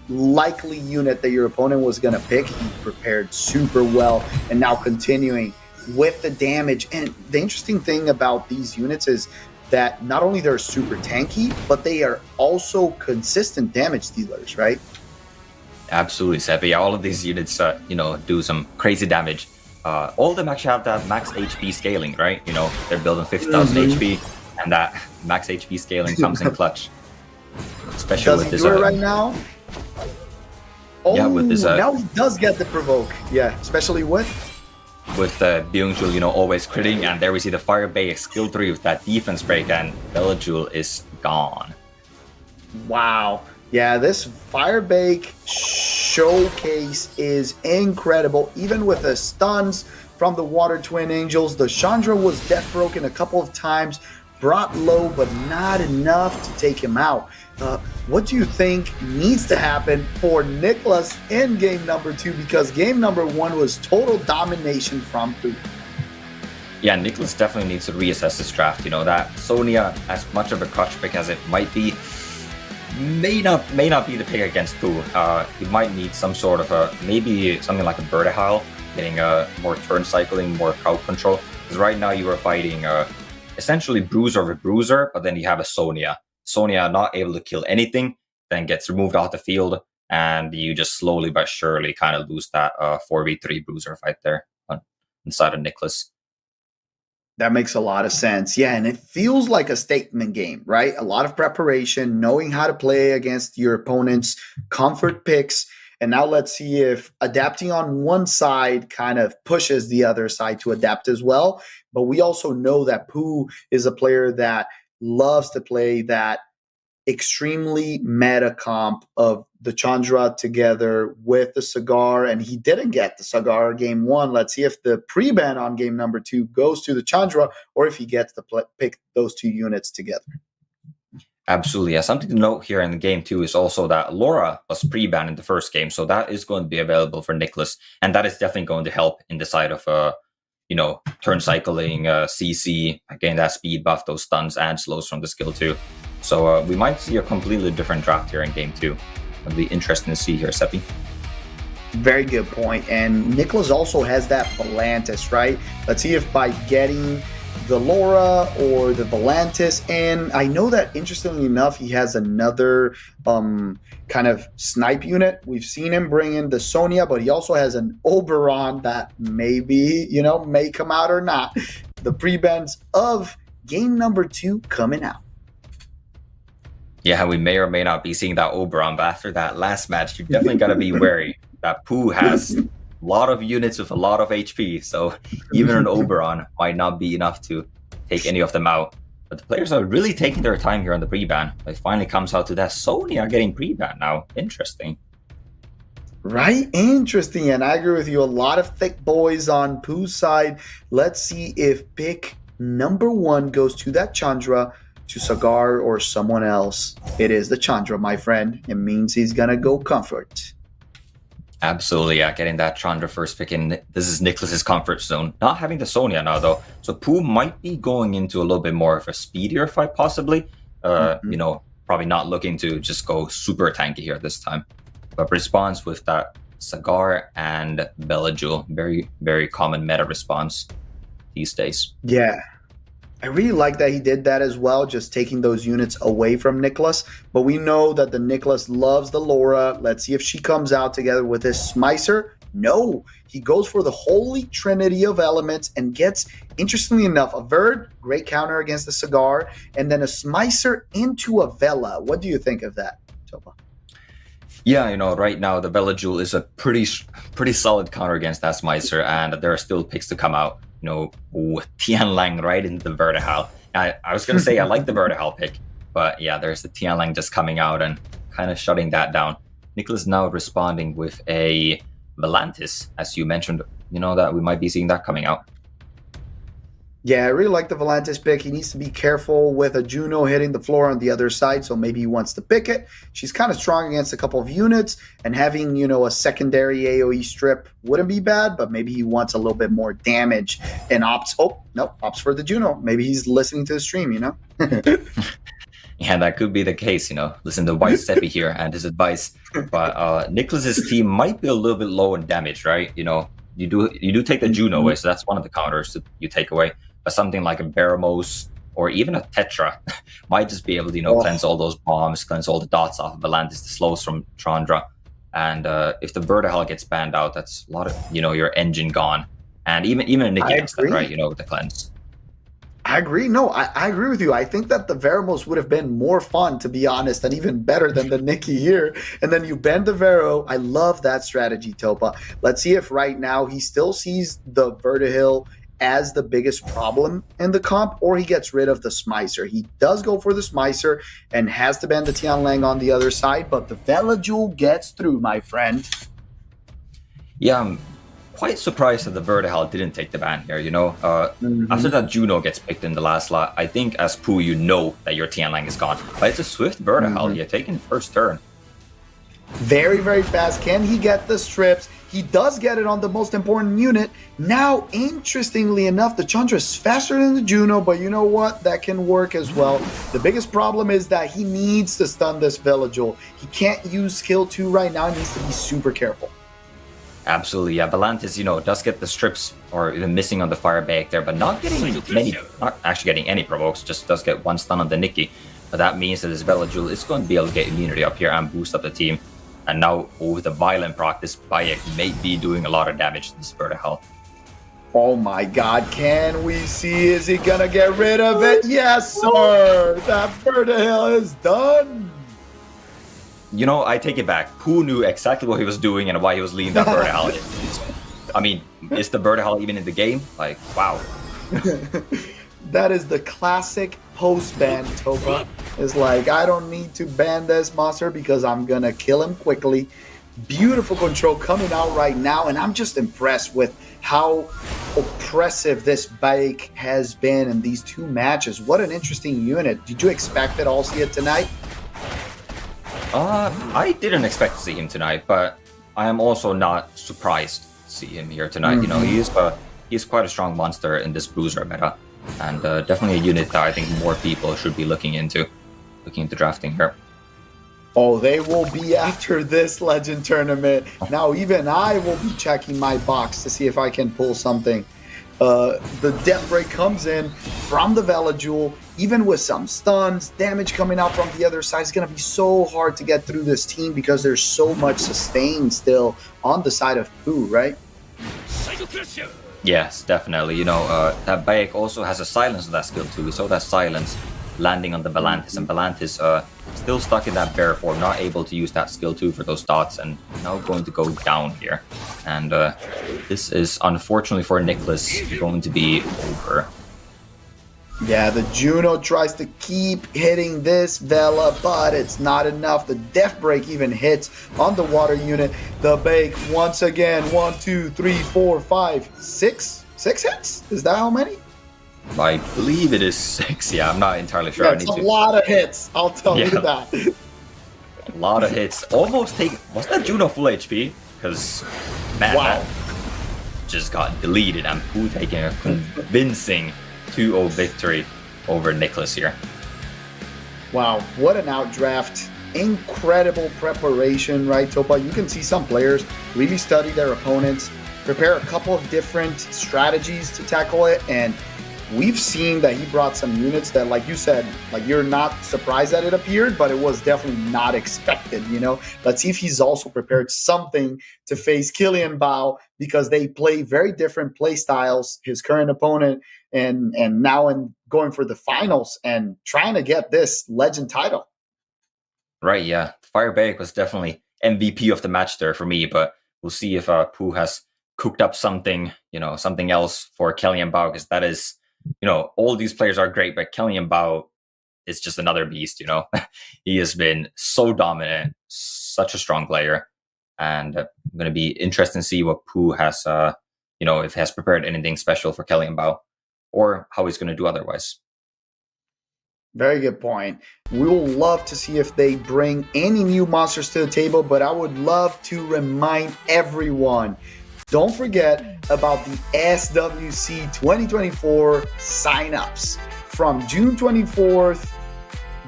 S1: likely unit that your opponent was going to pick, he prepared super well, and now continuing with the damage. And the interesting thing about these units is that not only they're super tanky, but they are also consistent damage dealers, right?
S2: Absolutely, Seppi. All of these units, do some crazy damage. All of them actually have that max HP scaling, right? They're building 50,000 HP, and that max HP scaling comes in clutch. Especially
S1: Does
S2: with
S1: he
S2: this.
S1: Do it right now? Oh,
S2: yeah, with this.
S1: Now he does get the provoke. Yeah, especially with
S2: Byung-Jul, always critting, and there we see the Fire Bay skill 3 with that defense break, and Bella-Jul is gone.
S1: Wow. Yeah, this Firebake showcase is incredible. Even with the stuns from the Water Twin Angels, the Chandra was death broken a couple of times, brought low, but not enough to take him out. What do you think needs to happen for Nicholas in game number 2? Because game number 1 was total domination from Pooh.
S2: Yeah, Nicholas definitely needs to reassess his draft. That Sonia, as much of a crutch pick as it might be, may not be the pick against Pooh. You might need some sort of maybe something like a Bertahal, getting more turn cycling, more crowd control. Because right now you are fighting essentially Bruiser over Bruiser, but then you have a Sonia. Sonia not able to kill anything, then gets removed off the field, and you just slowly but surely kind of lose that 4v3 Bruiser fight there inside of Nicholas.
S1: That makes a lot of sense. Yeah, and it feels like a statement game, right? A lot of preparation, knowing how to play against your opponent's comfort picks. And now let's see if adapting on one side kind of pushes the other side to adapt as well. But we also know that Pooh is a player that loves to play that extremely meta comp of the Chandra together with the Cigar, and he didn't get the Cigar game 1. Let's see if the pre-ban on game number 2 goes to the Chandra, or if he gets to pick those 2 units together.
S2: Absolutely. Yeah. Something to note here in the game too is also that Laura was pre-banned in the first game, so that is going to be available for Nicholas, and that is definitely going to help in the side of turn cycling, CC, getting that speed buff, those stuns and slows from the skill too. So we might see a completely different draft here in game 2. It'll be interesting to see here, Seppi.
S1: Very good point. And Nicholas also has that Volantis, right? Let's see if by getting the Laura or the Volantis, and I know that interestingly enough, he has another kind of snipe unit. We've seen him bring in the Sonia, but he also has an Oberon that maybe, may come out or not. The pre-bans of game number 2 coming out.
S2: Yeah, we may or may not be seeing that Oberon, but after that last match, you definitely got to be wary. That Pooh has a lot of units with a lot of HP, so even an Oberon might not be enough to take any of them out. But the players are really taking their time here on the pre-ban. It finally comes out to that Sonya getting pre-ban now. Interesting.
S1: Right? Interesting. And I agree with you. A lot of thick boys on Pooh's side. Let's see if pick number 1 goes to that Chandra, to Cigar, or someone else. It is the Chandra, my friend. It means he's going to go comfort.
S2: Absolutely, yeah. Getting that Chandra first pick in. This is Nicholas's comfort zone. Not having the Sonya now, though. So Pooh might be going into a little bit more of a speedier fight, possibly. Probably not looking to just go super tanky here this time. But response with that Cigar and Bella Jewel. Very, very common meta response these days.
S1: Yeah. I really like that he did that as well, just taking those units away from Nicholas. But we know that the Nicholas loves the Laura. Let's see if she comes out together with his Smicer. No, he goes for the holy trinity of elements and gets, interestingly enough, a Verd, great counter against the Cigar, and then a Smicer into a Vela. What do you think of that, Topa?
S2: Yeah, right now the Bella Jewel is a pretty solid counter against that Smicer, and there are still picks to come out. Tianlang right into the Vertihal. I was going to say I like the Vertihal pick, but yeah, there's the Tianlang just coming out and kind of shutting that down. Nicholas now responding with a Volantis, as you mentioned, that we might be seeing that coming out.
S1: Yeah, I really like the Volantis pick. He needs to be careful with a Juno hitting the floor on the other side, so maybe he wants to pick it. She's kind of strong against a couple of units, and having, a secondary AoE strip wouldn't be bad, but maybe he wants a little bit more damage and opts for the Juno. Maybe he's listening to the stream,
S2: Yeah, that could be the case, Listen to White Seppi here and his advice. But Nicholas's team might be a little bit low in damage, right? You do take the Juno away, so that's one of the counters that you take away. But something like a Baramos or even a Tetra might just be able to, cleanse all those bombs, cleanse all the dots off of Volantis, the slows from Chandra. And if the Vertihal gets banned out, that's a lot of, your engine gone. And even a Nikki gets that, right, with the cleanse.
S1: I agree. No, I agree with you. I think that the Veramos would have been more fun, to be honest, and even better than the Nikki here. And then you bend the Vero. I love that strategy, Topa. Let's see if right now he still sees the Vertihal as the biggest problem in the comp, or he gets rid of the Smicer. He does go for the Smicer and has to bend the Tianlang on the other side, but the Vela Jewel gets through, my friend.
S2: Yeah, I'm quite surprised that the Vertihal didn't take the ban here, After that Juno gets picked in the last slot, I think as Pooh, that your Tianlang is gone. But it's a swift Vertihal. You're taking first turn.
S1: Very, very fast. Can he get the strips? He does get it on the most important unit. Now, interestingly enough, the Chandra is faster than the Juno, but you know what? That can work as well. The biggest problem is that he needs to stun this Vela Jewel. He can't use skill 2 right now. He needs to be super careful.
S2: Absolutely, yeah. Volantis, does get the strips or even missing on the fire back there, but not actually getting any provokes, just does get one stun on the Nikki. But that means that this Vela Jewel is going to be able to get immunity up here and boost up the team. And now with the violent proc, this Bayek may be doing a lot of damage to this Vertihal.
S1: Oh my god, can we see? Is he gonna get rid of it? Yes, sir! That Vertihal is done!
S2: I take it back. Pooh knew exactly what he was doing and why he was leading that Vertihal. I mean, is the Vertihal even in the game? Like, wow.
S1: That is the classic post-ban, Topa. It's like, I don't need to ban this monster because I'm going to kill him quickly. Beautiful control coming out right now, and I'm just impressed with how oppressive this bike has been in these two matches. What an interesting unit. Did you expect it all see it tonight?
S2: I didn't expect to see him tonight, but I am also not surprised to see him here tonight. You know, he's quite a strong monster in this bruiser meta, and definitely a unit that I think more people should be looking into drafting here.
S1: Oh, they will be after this Legend tournament. Now, even I will be checking my box to see if I can pull something. The Death Break comes in from the Vela Jewel, even with some stuns, damage coming out from the other side. It's going to be so hard to get through this team because there's so much sustain still on the side of Pooh, right?
S2: Yes, definitely. You know, that bike also has a silence on that skill too. We saw that silence landing on the Belantis, and Belantis still stuck in that bear form, not able to use that skill 2 for those dots, and now going to go down here. And this is, unfortunately for Nicholas, going to be over.
S1: Yeah, the Juno tries to keep hitting this Vela, but it's not enough. The Death Break even hits on the water unit. The Bake, once again, 1, 2, 3, 4, 5, 6? 6 hits? Is that how many?
S2: I believe it is 6. Yeah, I'm not entirely sure.
S1: Yeah, it's a lot of hits. I'll tell you that.
S2: A lot of hits. Almost take. Was that Juno full HP? Because man,
S1: wow,
S2: that just got deleted. And Pooh taking a convincing 2-0 victory over Nicholas here.
S1: Wow, what an outdraft. Incredible preparation, right, Topa? You can see some players really study their opponents, prepare a couple of different strategies to tackle it, and we've seen that he brought some units that, like you said, like you're not surprised that it appeared, but it was definitely not expected, you know? Let's see if he's also prepared something to face Killian Bao, because they play very different play styles, his current opponent, and now in going for the finals and trying to get this Legend title.
S2: Right, yeah. Firebake was definitely MVP of the match there for me, but we'll see if Pooh has cooked up something, you know, something else for Killian Bao, because that is, you know, all these players are great, but Killian Bao is just another beast, you know. He has been so dominant, such a strong player. And I'm going to be interested to see what Pooh has, you know, if he has prepared anything special for Killian Bao, or how he's going to do otherwise.
S1: Very good point. We will love to see if they bring any new monsters to the table, but I would love to remind everyone, don't forget about the SWC 2024 signups from June 24th.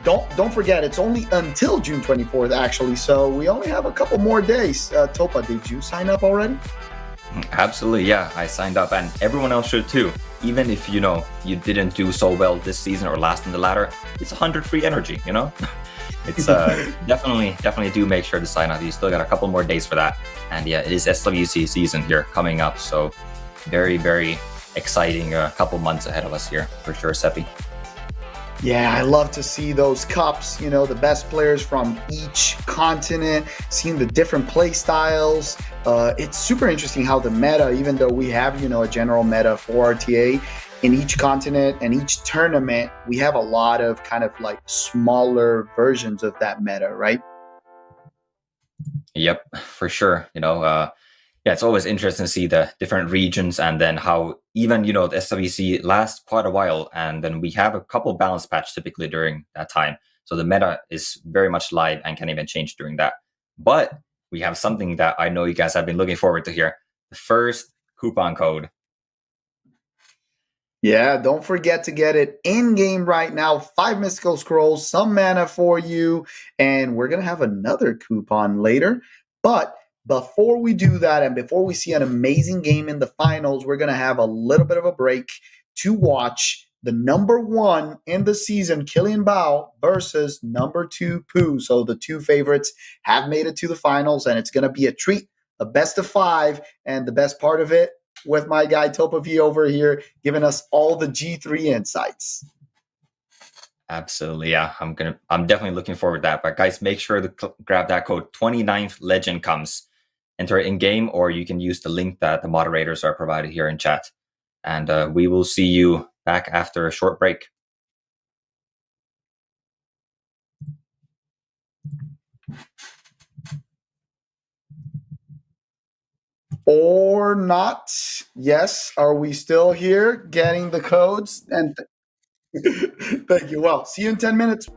S1: Don't forget, it's only until June 24th, actually. So we only have a couple more days. Topa, did you sign up already?
S2: Absolutely, yeah. I signed up, and everyone else should too. Even if, you know, you didn't do so well this season or last in the ladder, it's 100 free energy, you know? It's definitely do make sure to sign up. You still got a couple more days for that. And yeah, it is SWC season here coming up. So very, very exciting couple months ahead of us here for sure, Seppi.
S1: Yeah, I love to see those cups, you know, the best players from each continent, seeing the different play styles. It's super interesting how the meta, even though we have, you know, a general meta for RTA, in each continent and each tournament, we have a lot of kind of like smaller versions of that meta, right?
S2: Yep, for sure. You know, yeah, it's always interesting to see the different regions, and then how even, you know, the SWC lasts quite a while, and then we have a couple balance patch typically during that time. So the meta is very much live and can even change during that. But we have something that I know you guys have been looking forward to here. The first coupon code.
S1: Yeah, don't forget to get it in-game right now. 5 mystical scrolls, some mana for you, and we're going to have another coupon later. But before we do that, and before we see an amazing game in the finals, we're going to have a little bit of a break to watch the number 1 in the season, Killian Bao, versus number 2, Pooh. So the two favorites have made it to the finals, and it's going to be a treat, a best of 5, and the best part of it, with my guy Topa V over here, giving us all the G3 insights.
S2: Absolutely, yeah. I'm definitely looking forward to that. But guys, make sure to grab that code. 29th Legend comes. Enter it in game, or you can use the link that the moderators are provided here in chat. And we will see you back after a short break.
S1: Or not. Yes, are we still here getting the codes? And thank you. Well, see you in 10 minutes.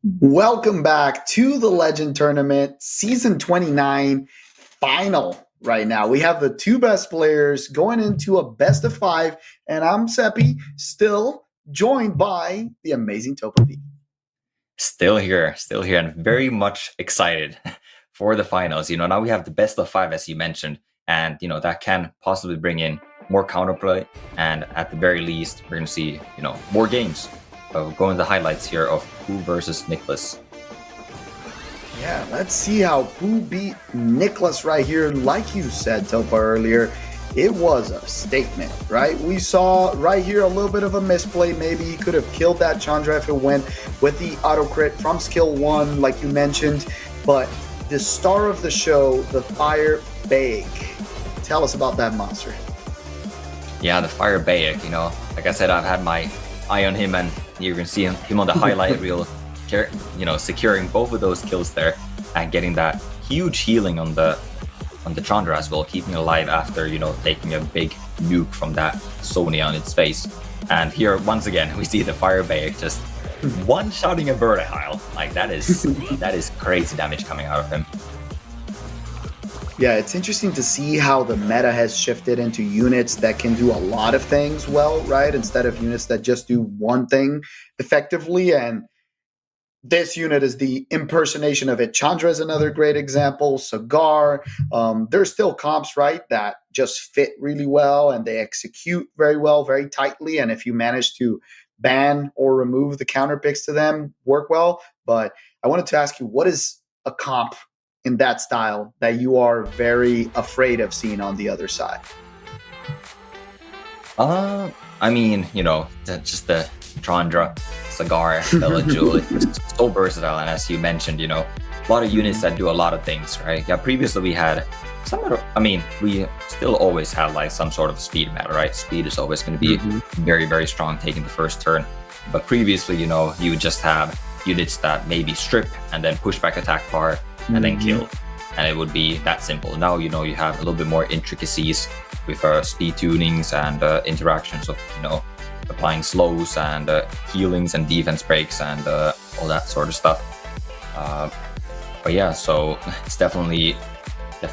S1: Welcome back to the Legend Tournament, Season 29 final right now. We have the two best players going into a best of five, and I'm Seppi, still joined by the amazing Topa V.
S2: Still here, and very much excited for the finals. Now we have the best of five, as you mentioned, and that can possibly bring in more counterplay, and at the very least, we're going to see more games. We'll go into the highlights here of Pooh versus Nicholas.
S1: Yeah, let's see how Pooh beat Nicholas right here. Like you said, Topa, earlier, it was a statement, right? We saw right here a little bit of a misplay. Maybe he could have killed that Chandra if it went with the auto crit from skill 1, like you mentioned. But the star of the show, the Fire Bayek. Tell us about that monster.
S2: Yeah, the Fire Bayek, like I said, I've had my eye on him, and you're going to see him on the highlight reel, securing both of those kills there and getting that huge healing on the Chandra as well, keeping it alive after taking a big nuke from that Sony on its face. And here once again we see the Fire Bayek just one-shotting a Vertihile. Like that is crazy damage coming out of him.
S1: Yeah, it's interesting to see how the meta has shifted into units that can do a lot of things well, right? Instead of units that just do one thing effectively. And this unit is the impersonation of it. Chandra is another great example. Cigar. There's still comps, right, that just fit really well and they execute very well, very tightly. And if you manage to ban or remove the counter picks to them, work well. But I wanted to ask you, what is a comp in that style that you are very afraid of seeing on the other side?
S2: I mean, just the Chandra, Cigar, Melayu, it's so versatile, and as you mentioned, a lot of units that do a lot of things, right? Yeah, previously we had we still always have like some sort of speed meta, right? Speed is always going to be very, very strong taking the first turn. But previously, you would just have units that maybe strip and then push back attack bar and then kill. And it would be that simple. Now, you have a little bit more intricacies with speed tunings and interactions of, applying slows and healings and defense breaks and all that sort of stuff. But yeah, so it's definitely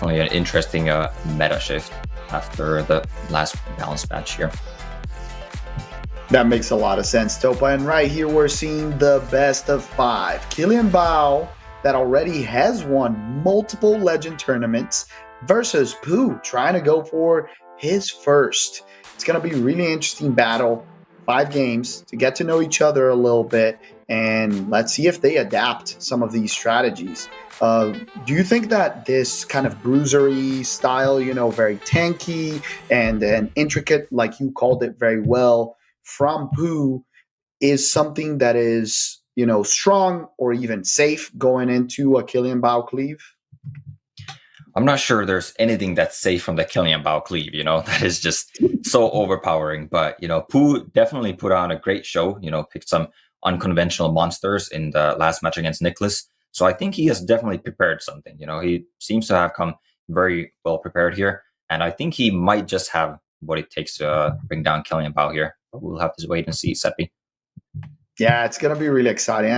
S2: an interesting meta shift after the last balance match here.
S1: That makes a lot of sense, Topa. And right here, we're seeing the best of five. Kylian Bao, that already has won multiple Legend tournaments, versus Pooh, trying to go for his first. It's going to be a really interesting battle. 5 games to get to know each other a little bit, and let's see if they adapt some of these strategies. Do you think that this kind of bruisery style, very tanky and intricate, like you called it very well, from Pooh, is something that is, strong or even safe going into a Kylian Bao cleave?
S2: I'm not sure there's anything that's safe from the Kylian Bao cleave, that is just so overpowering. But, Pooh definitely put on a great show, picked some unconventional monsters in the last match against Nicholas. So I think he has definitely prepared something. He seems to have come very well prepared here. And I think he might just have what it takes to bring down Kylian Bao here. But we'll have to wait and see, Seppi.
S1: Yeah, it's going to be really exciting.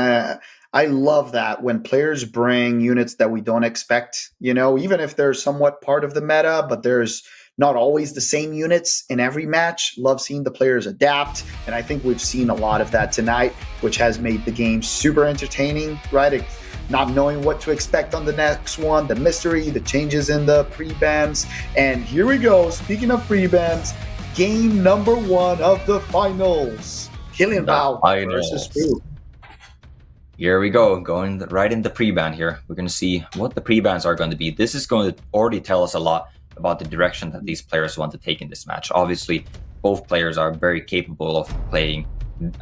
S1: I love that when players bring units that we don't expect, even if they're somewhat part of the meta, but there's not always the same units in every match. Love seeing the players adapt. And I think we've seen a lot of that tonight, which has made the game super entertaining, right? Not knowing what to expect on the next one, the mystery, the changes in the pre-bans. And here we go. Speaking of pre-bans, game number 1 of the finals. Kylian Bao versus Pooh.
S2: Here we go, going right in the pre-ban here. We're going to see what the pre-bans are going to be. This is going to already tell us a lot about the direction that these players want to take in this match. Obviously, both players are very capable of playing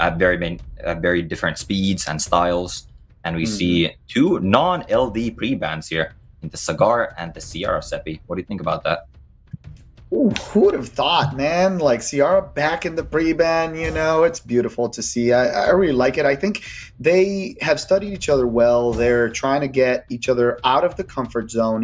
S2: at very different speeds and styles. And we see 2 non-LD pre-bans here in the Cigar and the Ciara, Seppi. What do you think about that?
S1: Ooh, who would have thought, man? Like Ciara back in the pre-ban, it's beautiful to see. I really like it. I think they have studied each other well. They're trying to get each other out of the comfort zone.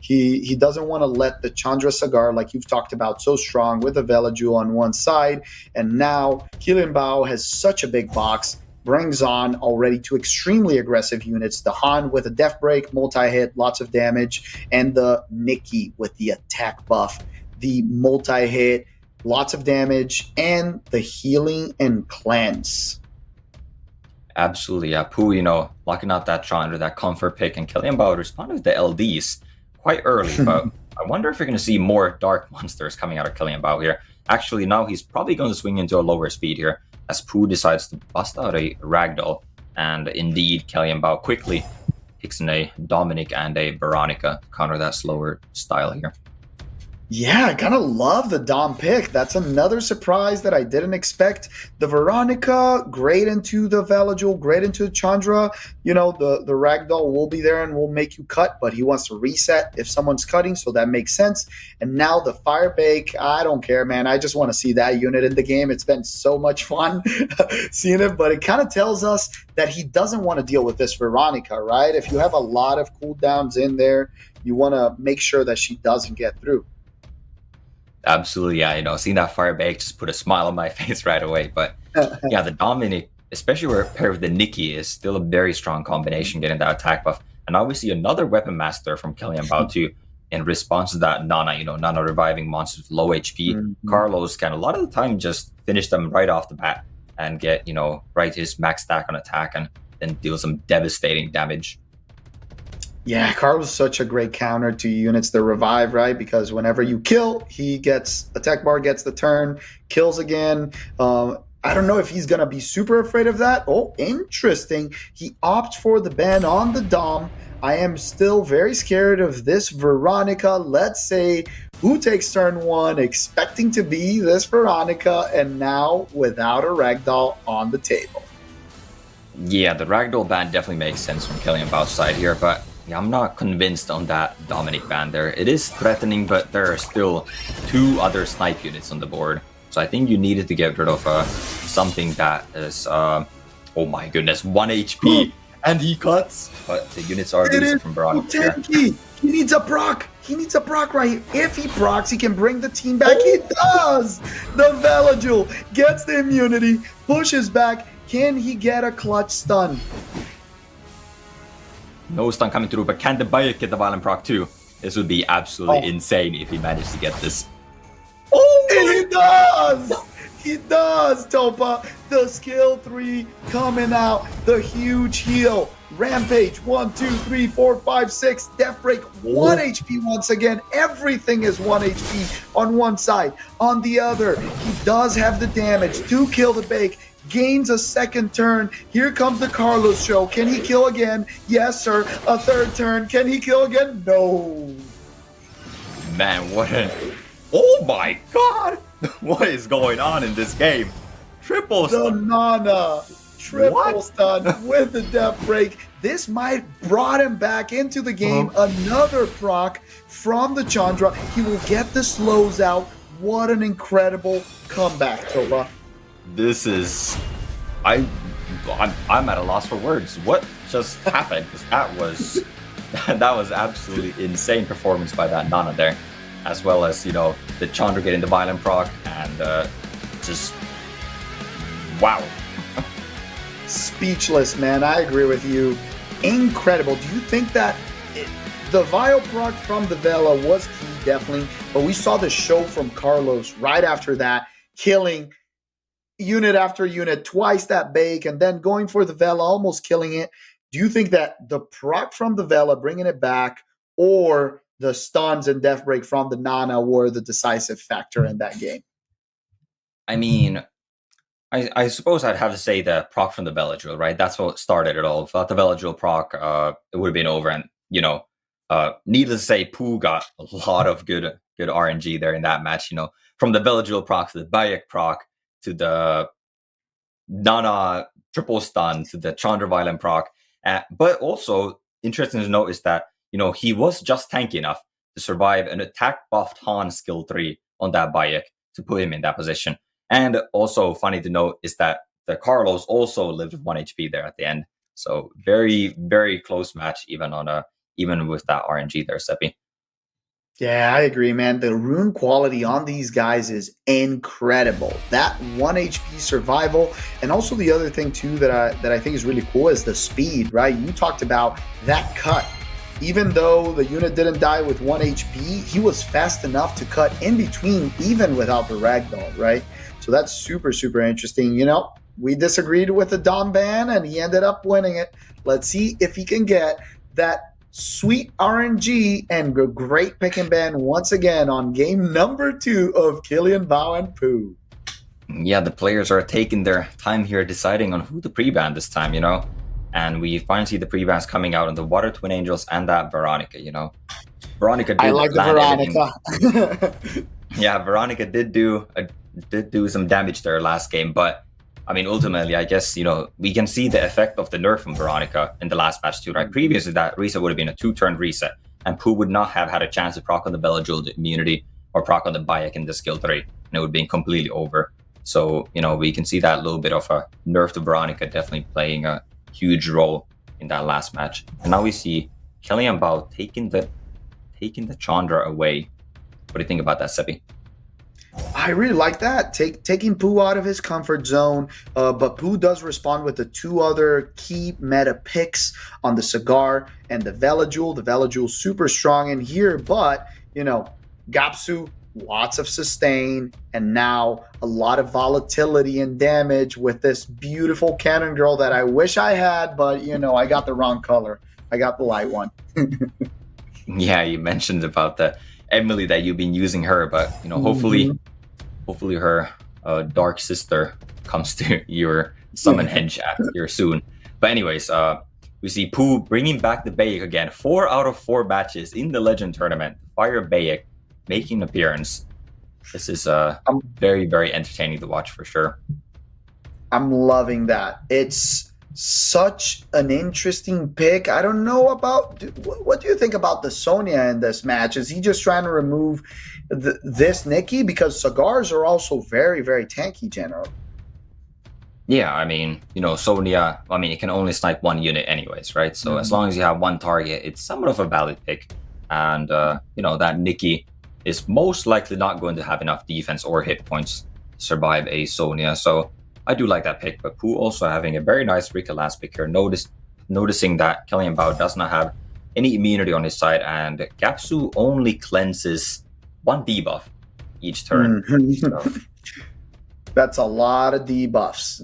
S1: He doesn't want to let the Chandra Cigar, like you've talked about, so strong with the Velaju on one side. And now Kylian Bao has such a big box. brings on already two extremely aggressive units, the Han with a death break, multi-hit, lots of damage, and the Nikki with the attack buff, the multi-hit, lots of damage, and the healing and cleanse.
S2: Absolutely, yeah. Pooh, locking out that Chandra, that comfort pick, and Killian Bao responded with the LDs quite early, but I wonder if you're going to see more dark monsters coming out of Killian Bao here. Actually, now he's probably going to swing into a lower speed here, as Pooh decides to bust out a Ragdoll, and indeed, Killian Bao quickly picks in a Dominic and a Veronica to counter that slower style here.
S1: Yeah, I kind of love the Dom pick. That's another surprise that I didn't expect. The Veronica, great into the Velajul, great into the Chandra. The Ragdoll will be there and will make you cut, but he wants to reset if someone's cutting, so that makes sense. And now the Fire Bake, I don't care, man. I just want to see that unit in the game. It's been so much fun seeing it, but it kind of tells us that he doesn't want to deal with this Veronica, right? If you have a lot of cooldowns in there, you want to make sure that she doesn't get through.
S2: Absolutely, yeah. Seeing that Fire Bake just put a smile on my face right away. But yeah, the Dominic, especially where paired with the Nikki, is still a very strong combination getting that attack buff. And now we see another Weapon Master from Killian Bao too. In response to that Nana, Nana reviving monsters with low HP. Mm-hmm. Carlos can a lot of the time just finish them right off the bat and get, right his max stack on attack and then deal some devastating damage.
S1: Yeah, Carlos is such a great counter to units that revive, right? Because whenever you kill, he gets attack bar, gets the turn, kills again. I don't know if he's going to be super afraid of that. Oh, interesting. He opts for the ban on the Dom. I am still very scared of this Veronica. Let's say who takes turn one, expecting to be this Veronica, and now without a Ragdoll on the table.
S2: Yeah, the Ragdoll ban definitely makes sense from Killian Bao's side here, but yeah, I'm not convinced on that Dominic ban there. It is threatening, but there are still two other snipe units on the board. So I think you needed to get rid of something that is, oh my goodness, 1 HP. And he cuts. But the units are losing from Veronica.
S1: He needs a proc. He needs a proc right here. If he procs, he can bring the team back. He does. The Velajul gets the immunity, pushes back. Can he get a clutch stun?
S2: No stun coming through, but can the Bayek get the violent proc too? This would be absolutely insane if he managed to get this.
S1: Oh, he does! He does, Topa. The skill 3 coming out. The huge heal. Rampage, 1, 2, 3, 4, 5, 6. Death break, 1 HP once again. Everything is 1 HP on one side. On the other, he does have the damage to kill the Bake. Gains a second turn. Here comes the Carlos show. Can he kill again? Yes, sir. A third turn. Can he kill again? No.
S2: Man, what a... Oh my god! What is going on in this game? Triple stun.
S1: The Nana. Triple stun with the death break. This might brought him back into the game. Another proc from the Chandra. He will get the slows out. What an incredible comeback, Toba.
S2: This is... I'm at a loss for words. What just happened? That was absolutely insane performance by that Nana there. As well as, the Chandra getting the violent proc and just... Wow.
S1: Speechless, man. I agree with you. Incredible. Do you think that the Vile proc from the Vela was key, definitely, but we saw the show from Carlos right after that, killing unit after unit, twice that Bake, and then going for the Vela, almost killing it. Do you think that the proc from the Vela, bringing it back, or the stuns and death break from the Nana were the decisive factor in that game?
S2: I mean, I suppose I'd have to say the proc from the Velajul, right? That's what started it all. Without the Velajul proc, it would have been over. And, needless to say, Pooh got a lot of good RNG there in that match. From the Velajul proc to the Bayek proc to the Nana triple stun to the Chandra violent proc. But also, interesting to note is that, he was just tanky enough to survive an attack buffed Han skill 3 on that Bayek to put him in that position. And also funny to note is that the Carlos also lived with 1 HP there at the end. So very, very close match even with that RNG there, Seppi.
S1: Yeah, I agree, man. The rune quality on these guys is incredible. That 1 HP survival, and also the other thing too that I think is really cool is the speed, right? You talked about that cut. Even though the unit didn't die with 1 HP, he was fast enough to cut in between even without the ragdoll, right? So that's super, super interesting. You know, we disagreed with the Dom ban and he ended up winning it. Let's see if he can get that sweet RNG and a great pick and ban once again on game number 2 of Killian Bao and Pooh.
S2: Yeah, the players are taking their time here deciding on who to pre-ban this time, you know? And we finally see the pre-bans coming out on the Water Twin Angels and that Veronica, you know? Veronica did
S1: I like the Veronica.
S2: Yeah, Veronica did do some damage there last game, but I mean, ultimately, I guess, you know, we can see the effect of the nerf from Veronica in the last match too, right? Previously, that reset would have been a 2-turn reset, and Pooh would not have had a chance to proc on the Bella Jewel immunity or proc on the Bayek in the skill 3, and it would have been completely over. So, you know, we can see that little bit of a nerf to Veronica definitely playing a huge role in that last match. And now we see Killian Bao taking the Chandra away. What do you think about that, Seppi?
S1: I really like that. Taking Pooh out of his comfort zone, but Pooh does respond with the 2 other key meta picks on the Cigar and the Vela Jewel. The Vela Jewel super strong in here, but, you know, Gapsu, lots of sustain, and now a lot of volatility and damage with this beautiful Cannon Girl that I wish I had, but, you know, I got the wrong color. I got the light one.
S2: Yeah, you mentioned about the Emily that you've been using her, but, you know, hopefully her dark sister comes to your summon hen chat here soon. But anyways, we see Pooh bringing back the Bayek again. 4 out of 4 matches in the Legend tournament. Fire Bayek making an appearance. This is very, very entertaining to watch for sure.
S1: I'm loving that. It's such an interesting pick. I don't know about what do you think about the Sonya in this match? Is he just trying to remove this Nikki? Because Cigars are also very, very tanky, general.
S2: Yeah, I mean, you know, Sonya, I mean, it can only snipe 1 unit anyways, right? So as long as you have 1 target, it's somewhat of a valid pick. And, you know, that Nikki is most likely not going to have enough defense or hit points to survive a Sonya. So I do like that pick, but Pooh also having a very nice Rika last pick here. Noticing that Killian Bao does not have any immunity on his side, and Gapsu only cleanses 1 debuff each turn. So.
S1: That's a lot of debuffs.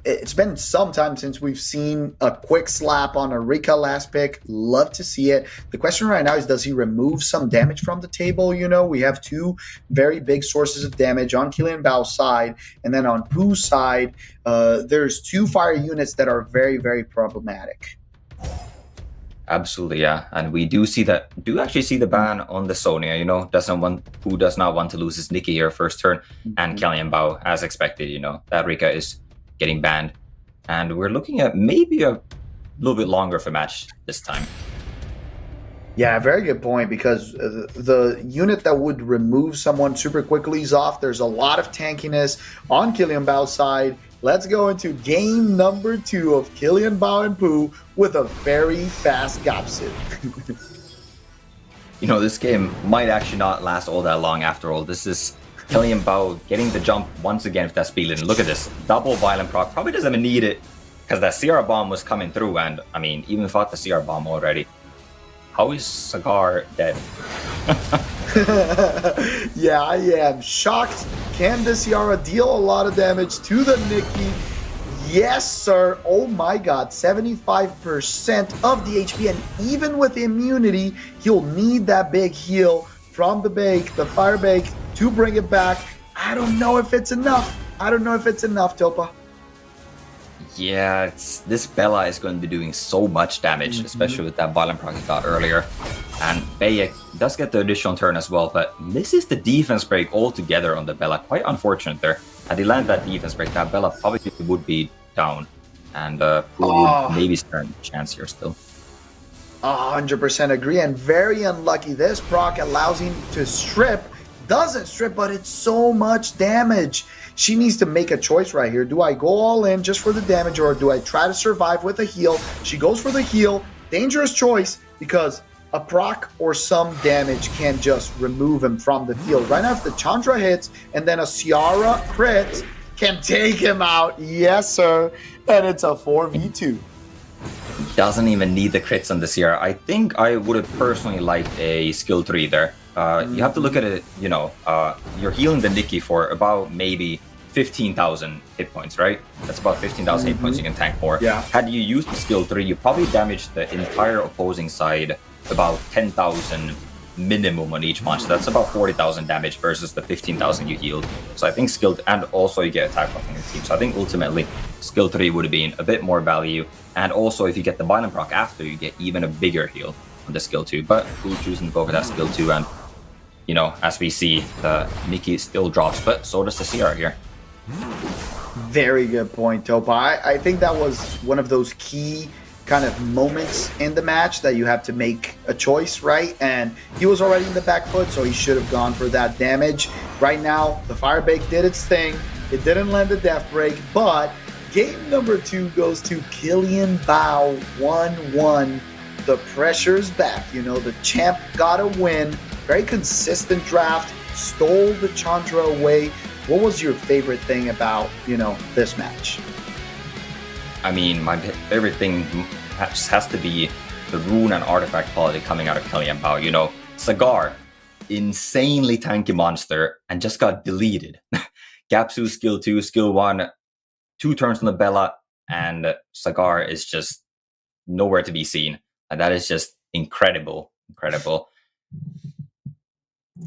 S1: It's been some time since we've seen a quick slap on a Rika last pick. Love to see it. The question right now is, does he remove some damage from the table? You know, we have 2 very big sources of damage on Killian Bao's side, and then on Pooh's side, there's 2 fire units that are very, very problematic.
S2: Absolutely, yeah. And we do actually see the ban on the Sonya, you know, Pooh does not want to lose his Nikki here first turn, and Killian Bao, as expected, you know, that Rika is getting banned. And we're looking at maybe a little bit longer of a match this time.
S1: Yeah, very good point, because the unit that would remove someone super quickly is off. There's a lot of tankiness on Killian Bao's side. Let's go into game number 2 of Killian Bao and Pooh with a very fast Gapsu.
S2: You know, this game might actually not last all that long after all. This is Killian Bao getting the jump once again with that speed limit. Look at this. Double violent proc. Probably doesn't even need it because that CR bomb was coming through, and I mean, even fought the CR bomb already. How is Cigar dead?
S1: Yeah, I am shocked. Can this Yara deal a lot of damage to the Nikki? Yes, sir. Oh my god, 75% of the HP, and even with immunity, he'll need that big heal from the fire bake, to bring it back. I don't know if it's enough. Topa.
S2: Yeah, this Bella is going to be doing so much damage, especially with that violent proc he got earlier. And Bayek does get the additional turn as well, but misses the defense break altogether on the Bella. Quite unfortunate there. Had he landed that defense break, that Bella probably would be down. And would maybe stand a chance here still.
S1: 100% agree, and very unlucky. This proc allows him to strip. Doesn't strip, but it's so much damage. She needs to make a choice right here. Do I go all in just for the damage, or do I try to survive with a heal? She goes for the heal. Dangerous choice, because a proc or some damage can just remove him from the field. Right now, if the Chandra hits and then a Ciara crit can take him out. Yes, sir. And it's a 4v2.
S2: Doesn't even need the crits on the Sierra. I think I would have personally liked a skill 3 there. You have to look at it, you're healing the Nikki for about maybe 15,000 hit points, right? That's about 15,000 hit points you can tank for.
S1: Yeah.
S2: Had you used the skill 3, you probably damaged the entire opposing side about 10,000 minimum on each monster. That's about 40,000 damage versus the 15,000 you healed. So I think skill, and also you get attack buff on your team. So I think ultimately skill 3 would have been a bit more value. And also if you get the violent proc after, you get even a bigger heal on the skill 2. But who's choosing to go for that skill 2? And as we see, the Nikki still drops, but so does the CR here.
S1: Very good point, Topa. I think that was one of those key kind of moments in the match that you have to make a choice, right? And he was already in the back foot, so he should have gone for that damage. Right now, the Firebake did its thing. It didn't land the Death Break, but game number 2 goes to Killian Bao 1-1. The pressure's back. The champ got a win. Very consistent draft. Stole the Chandra away. What was your favorite thing about, this match?
S2: I mean, my favorite thing has to be the rune and artifact quality coming out of Killian Bao. Sagar, insanely tanky monster, and just got deleted. Gapsu skill 2, skill 1, 2 turns on the Bella, and Sagar is just nowhere to be seen. And that is just incredible.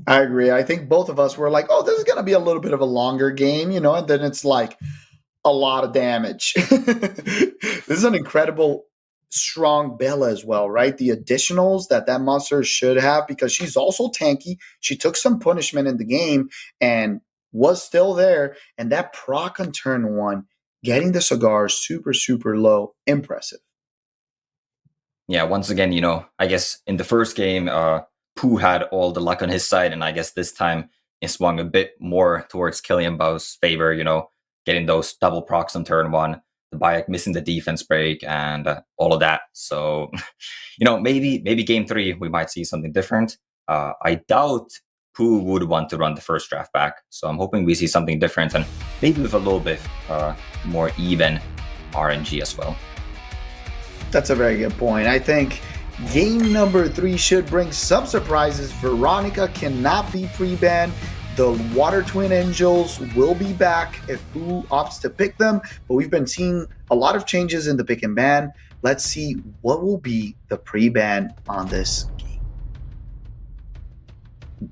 S1: I agree. I think both of us were like, oh, this is going to be a little bit of a longer game, and then it's like a lot of damage. This is an incredible, strong Bella as well, right? The additionals that monster should have, because she's also tanky. She took some punishment in the game and was still there. And that proc on turn 1, getting the Cigar super, super low. Impressive.
S2: Yeah, once again, I guess in the first game, Pooh had all the luck on his side, and I guess this time it swung a bit more towards Killian Bao's favor, getting those double procs on turn 1, the Bayek missing the defense break, and all of that. So, maybe game 3 we might see something different. I doubt Pooh would want to run the first draft back, so I'm hoping we see something different, and maybe with a little bit more even RNG as well.
S1: That's a very good point. I think game number 3 should bring some surprises. Veronica cannot be pre-banned. The Water Twin Angels will be back if Pooh opts to pick them, but we've been seeing a lot of changes in the pick and ban. Let's see what will be the pre-ban on this game.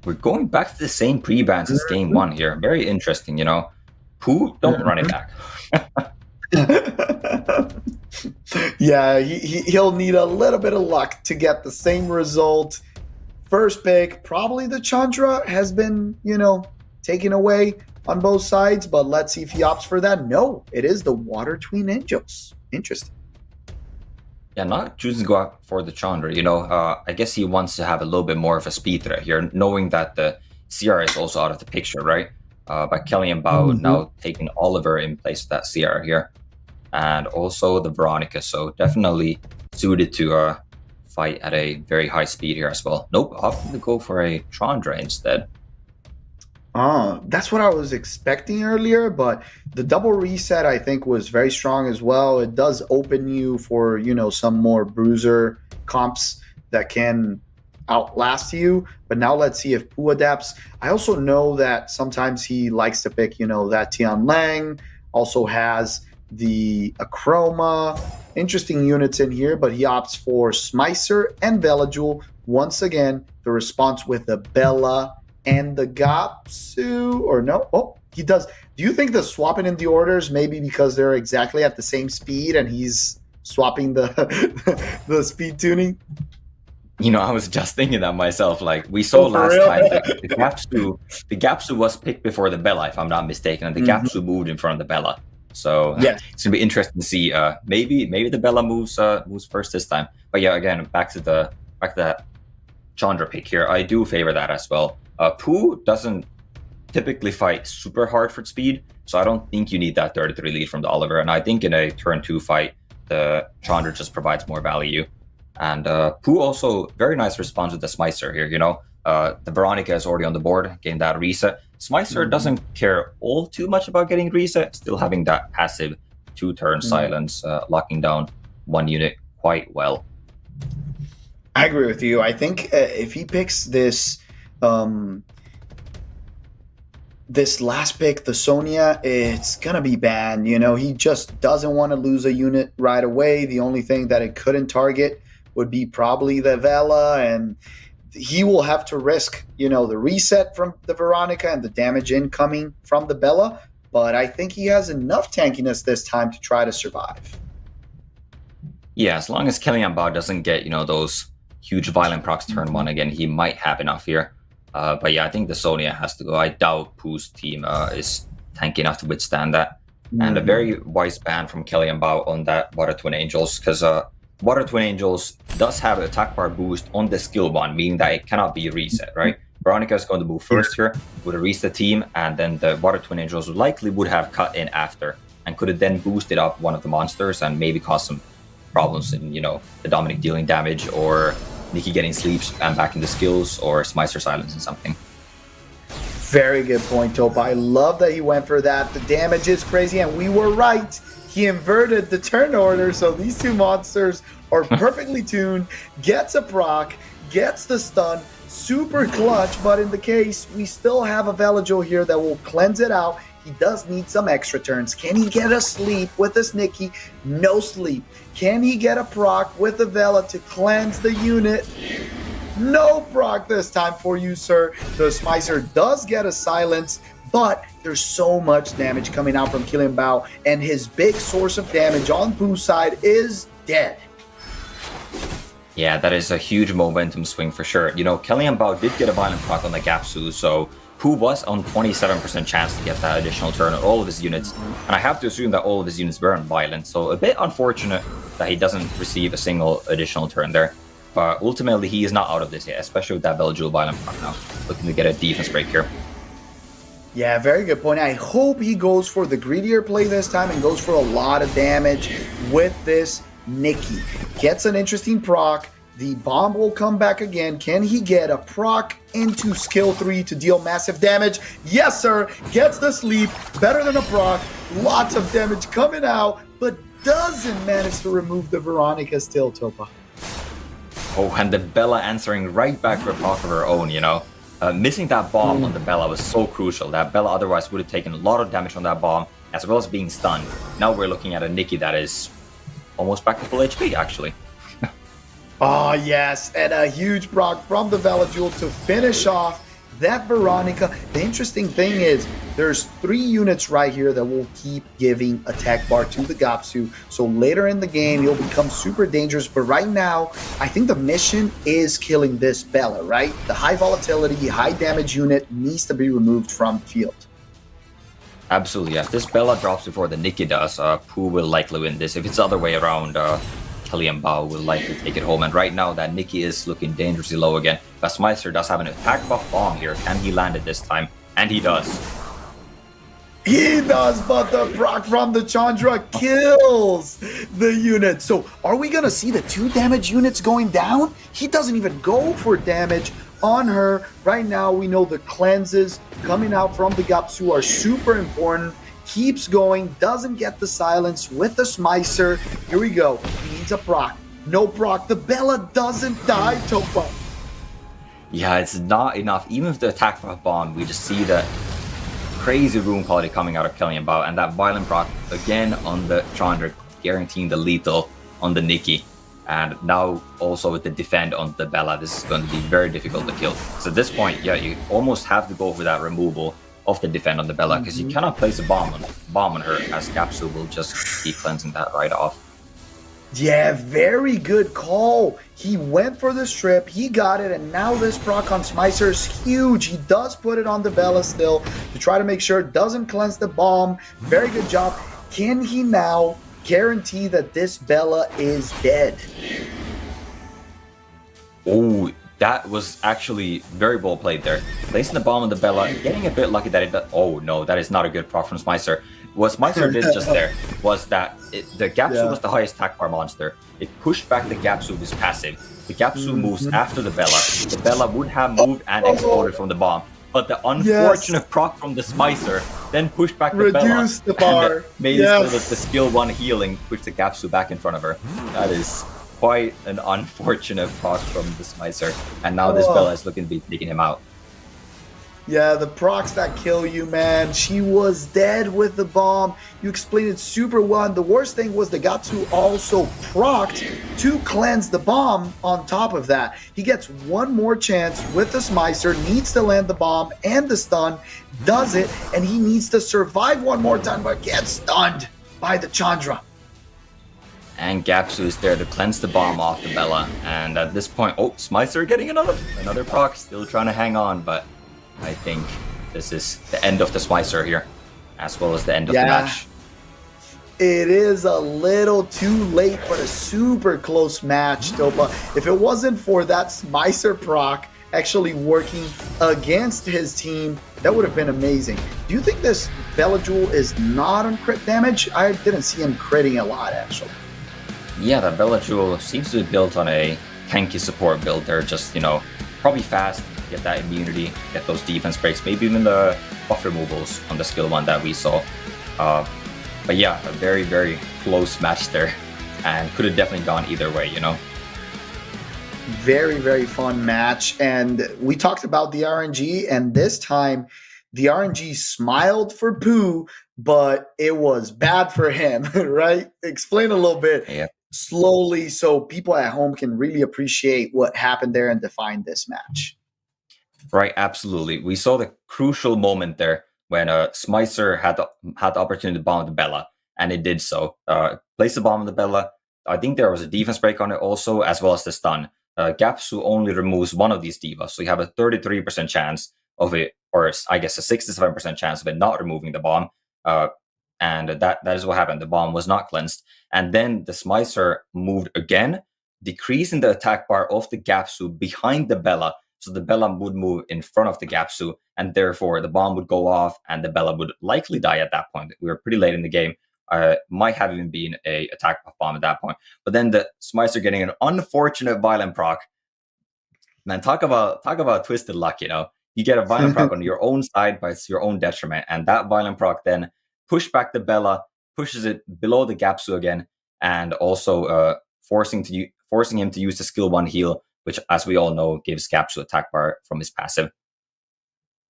S2: We're going back to the same pre-bans as game 1 here. Very interesting, Pooh, don't run it back.
S1: Yeah, he'll need a little bit of luck to get the same result. First pick, probably the Chandra has been, taken away on both sides, but let's see if he opts for that. No, it is the Water Twin Angels. Interesting.
S2: Yeah, not choosing to go out for the Chandra, I guess he wants to have a little bit more of a speed threat here, knowing that the CR is also out of the picture, right? By Killian Bao now taking Oliver in place of that CR here. And also the Veronica, so definitely suited to fight at a very high speed here as well. Nope, opting to go for a Chandra instead.
S1: That's what I was expecting earlier, but the double reset I think was very strong as well. It does open you for, some more bruiser comps that can outlast you. But now let's see if Pooh adapts. I also know that sometimes he likes to pick, that Tian Lang, also has the Acroma, interesting units in here, but he opts for Smicer and Velajul. Once again, the response with the Bella and the Gapsu, or no? Oh, he does. Do you think the swapping in the orders, maybe because they're exactly at the same speed and he's swapping the the speed tuning?
S2: I was just thinking that myself. Like we saw last time, the Gapsu was picked before the Bella, if I'm not mistaken, and the Gapsu moved in front of the Bella. So
S1: yes,
S2: it's gonna be interesting to see. Maybe the Bella moves first this time. But yeah, again, back to that Chandra pick here. I do favor that as well. Pooh doesn't typically fight super hard for speed, so I don't think you need that 33 lead from the Oliver. And I think in a turn 2 fight, the Chandra just provides more value. And Pooh also, very nice response with the Smicer here, the Veronica is already on the board, getting that reset. Smicer doesn't care all too much about getting reset, still having that passive 2-turn silence, locking down one unit quite well.
S1: I agree with you. I think if he picks this this last pick, the Sonia, it's gonna be banned. He just doesn't want to lose a unit right away. The only thing that it couldn't target would be probably the Vela, and he will have to risk, the reset from the Veronica and the damage incoming from the Bella. But I think he has enough tankiness this time to try to survive.
S2: Yeah, as long as Killian Bao doesn't get, those huge violent procs turn 1 again, he might have enough here. But yeah, I think the Sonia has to go. I doubt Pooh's team is tanky enough to withstand that. And a very wise ban from Killian Bao on that Water Twin Angels, because Water Twin Angels does have an attack bar boost on the skill bond, meaning that it cannot be reset, right? Veronica is going to move first here, would have reached the team, and then the Water Twin Angels likely would have cut in after, and could have then boosted up one of the monsters and maybe caused some problems in, the Dominic dealing damage, or Nikki getting sleeps and back into skills, or Smicer silencing something.
S1: Very good point, Topa. I love that he went for that. The damage is crazy, and we were right. He inverted the turn order, so these two monsters are perfectly tuned. Gets a proc, gets the stun, super clutch, but in the case, we still have a Velajo here that will cleanse it out. He does need some extra turns. Can he get a sleep with this Nikki? No sleep. Can he get a proc with the Vela to cleanse the unit? No proc this time for you, sir. The Smicer does get a silence, but there's so much damage coming out from Killian Bao, and his big source of damage on Pooh's side is dead.
S2: Yeah, that is a huge momentum swing for sure. Killian Bao did get a violent proc on the Gapsu, so Pooh was on 27% chance to get that additional turn on all of his units. And I have to assume that all of his units were on violent, so a bit unfortunate that he doesn't receive a single additional turn there. But ultimately, he is not out of this yet, especially with that Belgian violent proc now, looking to get a defense break here.
S1: Yeah, very good point. I hope he goes for the greedier play this time and goes for a lot of damage with this Nikki. Gets an interesting proc. The bomb will come back again. Can he get a proc into skill 3 to deal massive damage? Yes, sir. Gets the sleep. Better than a proc. Lots of damage coming out, but doesn't manage to remove the Veronica still, Topa.
S2: Oh, and the Bella answering right back for a proc of her own, Missing that bomb on the Bella was so crucial. That Bella otherwise would have taken a lot of damage on that bomb, as well as being stunned. Now we're looking at a Nikki that is almost back to full HP, actually.
S1: Oh, yes, and a huge proc from the Vela Jewel to finish off that Veronica. The interesting thing is there's 3 units right here that will keep giving attack bar to the Gapsu. So later in the game, he'll become super dangerous. But right now, I think the mission is killing this Bella, right? The high volatility, high damage unit needs to be removed from field.
S2: Absolutely, yeah. If this Bella drops before the Nikki does, Pooh will likely win this. If it's the other way around, Killian Bao will likely take it home. And right now, that Nikki is looking dangerously low again. But Smicer does have an attack buff bomb here. Can he land it this time? And he does.
S1: He does, but the proc from the Chandra kills the unit. So are we going to see the 2 damage units going down? He doesn't even go for damage on her. Right now, we know the cleanses coming out from the Gapsu are super important. Keeps going, doesn't get the silence with the Smicer. Here we go. He needs a proc. No proc. The Bella doesn't die, Topa.
S2: Yeah, it's not enough. Even with the attack for a bomb, we just see the crazy rune quality coming out of Killian Bao, and that violent proc again on the Chandra, guaranteeing the lethal on the Nikki. And now also with the defend on the Bella, this is going to be very difficult to kill. So at this point, yeah, you almost have to go for that removal of the defend on the Bella, because you cannot place a bomb on her, as Gapsu will just keep cleansing that right off.
S1: Yeah, very good call. He went for the strip, he got it, and now this proc on Smicer is huge. He does put it on the Bella still to try to make sure it doesn't cleanse the bomb. Very good job. Can he now guarantee that this Bella is dead?
S2: Oh, that was actually very well played there. Placing the bomb on the Bella, getting a bit lucky that it does. Oh no, that is not a good proc from Smicer. what Smicer did just there was that the Gapsu was the highest attack bar monster. It pushed back the Gapsu with his passive. The Gapsu moves after the Bella. The Bella would have moved and exploded from the bomb. But the unfortunate proc from the Smicer then pushed back the Bella.
S1: Reduced the bar.
S2: And made it so that the skill 1 healing pushed the Gapsu back in front of her. That is quite an unfortunate proc from the Smicer. And now this Bella is looking to be taking him out.
S1: Yeah, the procs that kill you, man. She was dead with the bomb. You explained it super well. And the worst thing was the Gatsu also procced to cleanse the bomb on top of that. He gets one more chance with the Smicer, needs to land the bomb and the stun, does it, and he needs to survive one more time, but gets stunned by the Chandra.
S2: And Gapsu is there to cleanse the bomb off the Bella. And at this point, Smicer getting another proc, still trying to hang on, but I think this is the end of the Smicer here, as well as the end of the match.
S1: It is a little too late, but a super close match, Topa. If it wasn't for that Smicer proc actually working against his team, that would have been amazing. Do you think this Bella Jewel is not on crit damage? I didn't see him critting a lot, actually.
S2: Yeah, the Bella Jewel seems to be built on a tanky support build. They're just, probably fast, get that immunity, get those defense breaks, maybe even the buff removals on the skill 1 that we saw. But yeah, a very, very close match there, and could have definitely gone either way,
S1: Very, very fun match. And we talked about the RNG, and this time the RNG smiled for Pooh, but it was bad for him, right? Explain a little bit slowly so people at home can really appreciate what happened there and define this match.
S2: Right, absolutely. We saw the crucial moment there when Smicer had the opportunity to bomb the Bella, and it did so. Placed the bomb on the Bella. I think there was a defense break on it also, as well as the stun. Gapsu only removes one of these divas, so you have a 33% chance of it, or I guess a 67% chance of it not removing the bomb. And that is what happened. The bomb was not cleansed. And then the Smicer moved again, decreasing the attack bar of the Gapsu behind the Bella. So the Bella would move in front of the Gapsu, and therefore the bomb would go off, and the Bella would likely die at that point. We were pretty late in the game. Might have even been a attack bomb at that point. But then the Smicer getting an unfortunate violent proc. Man, talk about twisted luck, You get a violent proc on your own side, but it's your own detriment. And that violent proc then pushed back the Bella, pushes it below the Gapsu again, and also forcing him to use the skill 1 heal, which, as we all know, gives Gapsu attack bar from his passive.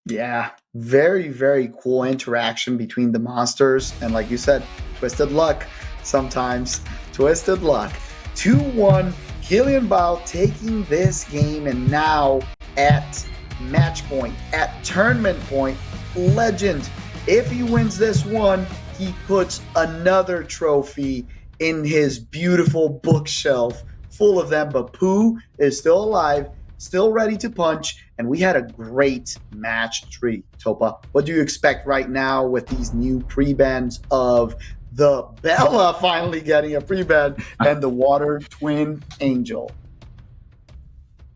S1: Yeah, very, very cool interaction between the monsters. And like you said, twisted luck sometimes. Twisted luck. 2-1, Killian Bao taking this game, and now at match point, at tournament point, legend. If he wins this one, he puts another trophy in his beautiful bookshelf full of them, but Pooh is still alive, still ready to punch, and we had a great match 3. Topa, what do you expect right now with these new pre-bans of the Bella finally getting a pre-ban and the Water Twin Angel?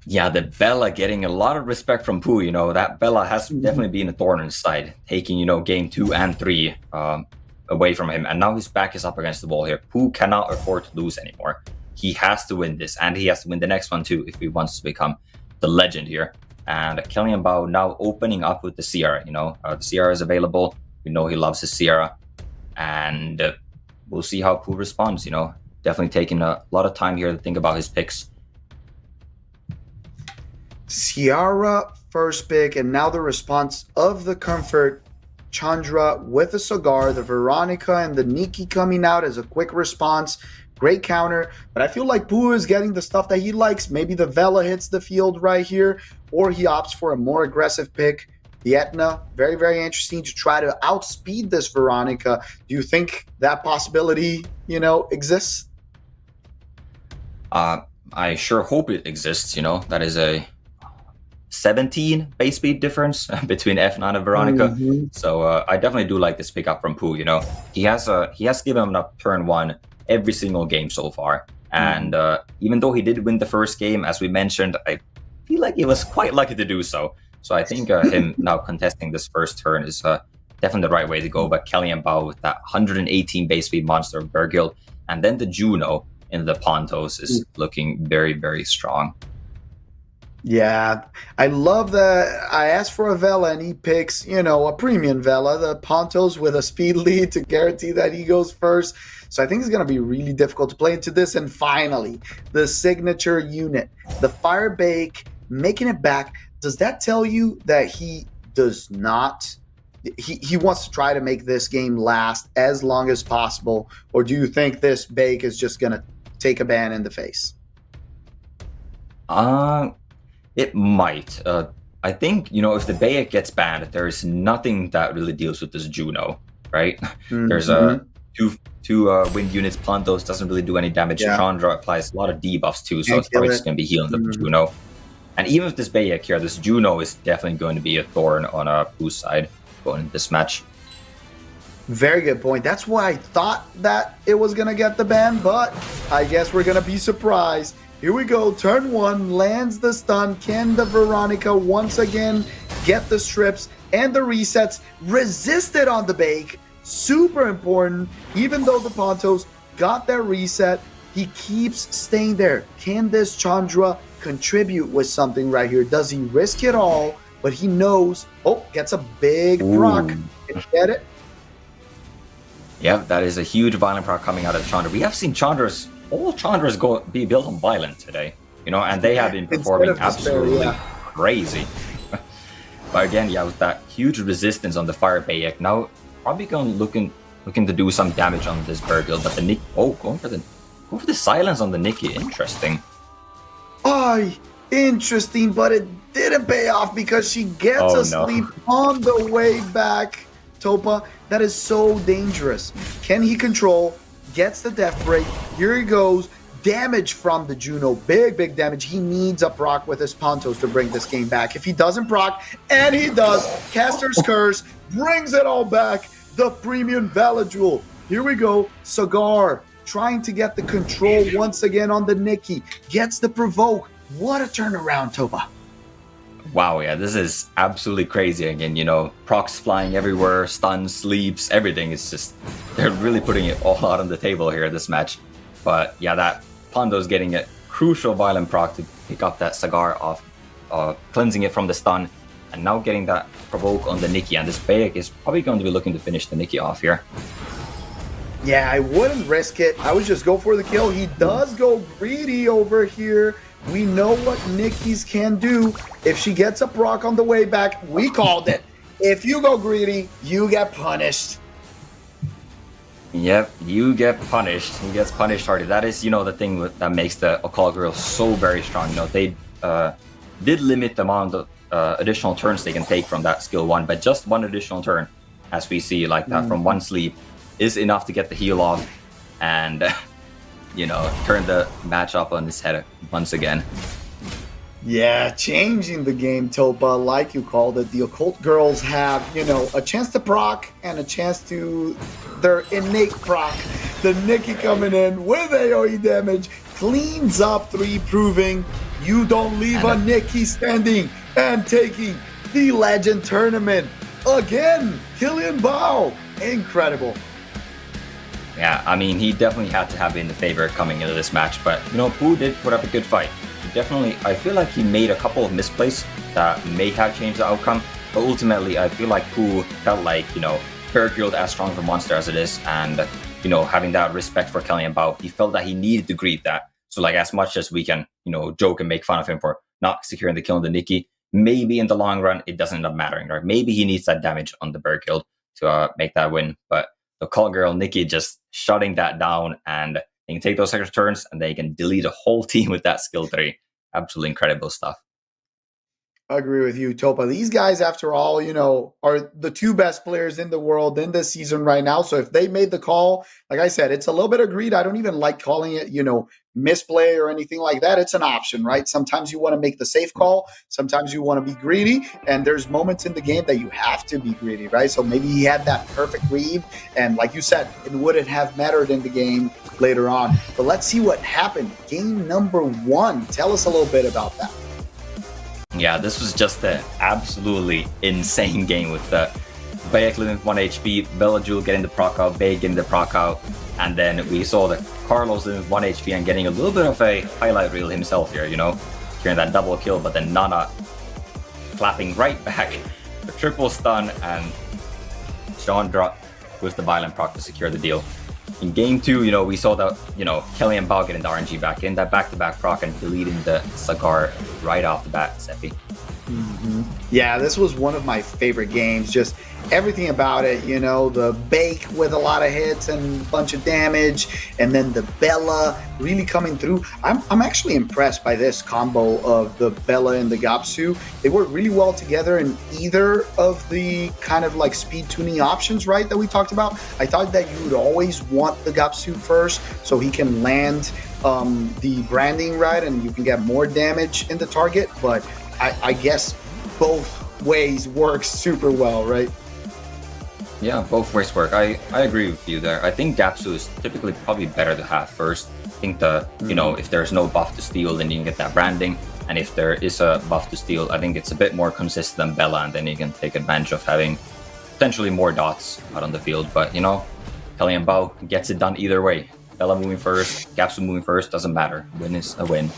S2: Yeah, the Bella getting a lot of respect from Pooh. That Bella has definitely been a thorn in his side, taking, game 2 and 3 away from him. And now his back is up against the wall here. Pooh cannot afford to lose anymore. He has to win this, and he has to win the next one too if he wants to become the legend here. And Killian Bao now opening up with the Sierra. The Sierra is available. We know he loves his Sierra, and we'll see how Pooh responds. Definitely taking a lot of time here to think about his picks.
S1: Sierra first pick, and now the response of the Comfort Chandra with a cigar, the Veronica and the Nikki coming out as a quick response. Great counter, but I feel like Pooh is getting the stuff that he likes. Maybe the Vela hits the field right here, or he opts for a more aggressive pick. The Etna, very, very interesting to try to outspeed this Veronica. Do you think that possibility, exists?
S2: I sure hope it exists. That is a 17 base speed difference between F9 and Veronica. So I definitely do like this pickup from Pooh. He has given him up turn 1 every single game so far, and even though he did win the first game, as we mentioned, I feel like he was quite lucky to do so. So I think him now contesting this first turn is definitely the right way to go. But Kellyan Bao with that 118 base speed monster of Bergild, and then the Juno in the Pontos is looking very, very strong.
S1: Yeah, I love that. I asked for a Vela and he picks, a premium Vela, the Pontos with a speed lead to guarantee that he goes first. So I think it's going to be really difficult to play into this. And finally, the signature unit, the Fire Bake, making it back. Does that tell you that he does not, he wants to try to make this game last as long as possible? Or do you think this Bake is just going to take a ban in the face?
S2: It might. I think, if the Bayek gets banned, there's nothing that really deals with this Juno, right? Mm-hmm. There's two wind units. Pontos doesn't really do any damage. Yeah. Chandra applies a lot of debuffs too, so it's probably just going to be healing the Juno. And even with this Bayek here, this Juno is definitely going to be a thorn on Pooh's side going into this match.
S1: Very good point. That's why I thought that it was going to get the ban, but I guess we're going to be surprised. Here we go, turn one, lands the stun. Can the Veronica once again get the strips and the resets? Resisted on the Bake, super important. Even though the Pontos got their reset, he keeps staying there. Can this Chandra contribute with something right here? Does he risk it all? But he knows, gets a big proc. Get it?
S2: Yeah, that is a huge violent proc coming out of Chandra. We have seen all Chandras be built on violent today, and they have been performing absolutely crazy. But again, with that huge resistance on the Fire Bayek, now probably looking to do some damage on this Bergild. But the Nick, going for the silence on the Nikki. Interesting.
S1: Interesting, but it didn't pay off because she gets asleep on the way back. Topa, that is so dangerous. Can he control? Gets the death break. Here he goes. Damage from the Juno. Big damage. He needs a proc with his Pontos to bring this game back. If he doesn't proc, and he does, Caster's Curse brings it all back. The premium Valor Jewel. Here we go. Cigar trying to get the control once again on the Nikki. Gets the provoke. What a turnaround, Topa.
S2: Wow, yeah, this is absolutely crazy again. Procs flying everywhere, stuns, sleeps, everything. It's just, they're really putting it all out on the table here this match. But yeah, that Pondo's getting a crucial violent proc to pick up that Cigar off, cleansing it from the stun, and now getting that provoke on the Nikki. And this Bayek is probably going to be looking to finish the Nikki off here.
S1: Yeah, I wouldn't risk it. I would just go for the kill. He does go greedy over here. We know what Nikki's can do. If she gets a proc on the way back, we called it. If you go greedy, you get punished.
S2: Yep, you get punished. He gets punished harder. That is, the thing that makes the Occult Girls so very strong. They did limit the amount of additional turns they can take from that skill 1, but just one additional turn, as we see, like that from one sleep, is enough to get the heal off and turn the match up on his head once again.
S1: Yeah, changing the game, Topa, like you called it. The Occult Girls have, a chance to proc and a chance to their innate proc. The Nikki coming in with AoE damage, cleans up 3, proving you don't leave a Nikki standing and taking the Legend Tournament. Again, Kellyan Bao. Incredible.
S2: Yeah, I mean, he definitely had to have been the favorite coming into this match, but, Pooh did put up a good fight. Definitely, I feel like he made a couple of misplays that may have changed the outcome, but ultimately, I feel like Pooh felt like, Bergild as strong of a monster as it is, and, having that respect for Kellyan Bao, he felt that he needed to greet that. So, as much as we can, joke and make fun of him for not securing the kill on the Nikki, maybe in the long run, it doesn't end up mattering, right? Maybe he needs that damage on the Bergild to make that win, but the Call Girl Nikki just shutting that down, and they can take those extra turns and they can delete a whole team with that skill 3. Absolutely incredible stuff.
S1: I agree with you, Topa. These guys, after all, are the 2 best players in the world in this season right now. So if they made the call, like I said, it's a little bit of greed. I don't even like calling it, misplay or anything like that. It's an option, right? Sometimes you want to make the safe call. Sometimes you want to be greedy. And there's moments in the game that you have to be greedy, right? So maybe he had that perfect read. And like you said, it wouldn't have mattered in the game later on. But let's see what happened. Game number 1. Tell us a little bit about that.
S2: Yeah, this was just an absolutely insane game with the Bayek living with 1 HP, Belajul getting the proc out, Bay getting the proc out, and then we saw that Carlos living with 1 HP and getting a little bit of a highlight reel himself here, hearing that double kill, but then Nana clapping right back, the triple stun, and Sean dropped with the violent proc to secure the deal. In game 2, we saw that, Kelly and Bao getting the RNG back in, that back-to-back proc and deleting the Sagar right off the bat, Seppi.
S1: Mm-hmm. Yeah, this was one of my favorite games. Just everything about it, the Bake with a lot of hits and a bunch of damage, and then the Bella really coming through. I'm actually impressed by this combo of the Bella and the Gapsu. They work really well together in either of the kind of like speed tuning options, right, that we talked about. I thought that you would always want the Gapsu first so he can land the branding right and you can get more damage in the target, but I guess both ways work super well, right?
S2: Yeah, both ways work. I agree with you there. I think Gapsu is typically probably better to have first. I think if there's no buff to steal, then you can get that branding. And if there is a buff to steal, I think it's a bit more consistent than Bella, and then you can take advantage of having potentially more dots out on the field. But, Kelly and Bao gets it done either way. Bella moving first, Gapsu moving first, doesn't matter. Win is a win.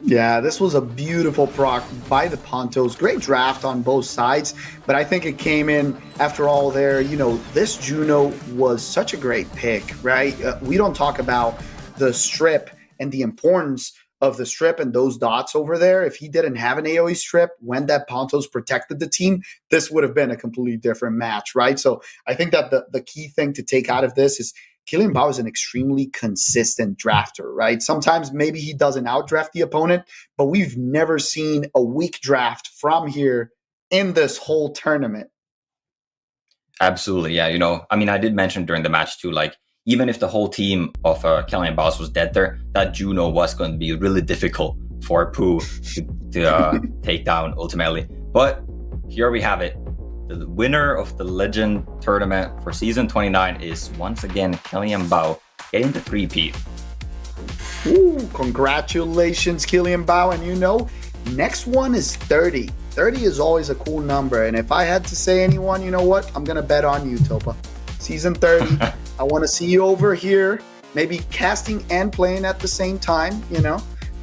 S1: Yeah, this was a beautiful proc by the Pontos. Great draft on both sides, but I think it came in after all there. This Juno was such a great pick, right? We don't talk about the strip and the importance of the strip and those dots over there. If he didn't have an AoE strip when that Pontos protected the team, this would have been a completely different match, right? So I think that the key thing to take out of this is Kylian Bao is an extremely consistent drafter, right? Sometimes maybe he doesn't outdraft the opponent, but we've never seen a weak draft from here in this whole tournament.
S2: Absolutely, yeah. I did mention during the match too, like, even if the whole team of Kylian Bao was dead there, that Juno was going to be really difficult for Pooh to take down ultimately. But here we have it. The winner of the Legend tournament for Season 29 is once again Kylian Bao getting the 3-peat.
S1: Ooh, congratulations, Kylian Bao. And next one is 30. 30 is always a cool number. And if I had to say anyone, you know what? I'm going to bet on you, Topa. Season 30. I want to see you over here, maybe casting and playing at the same time,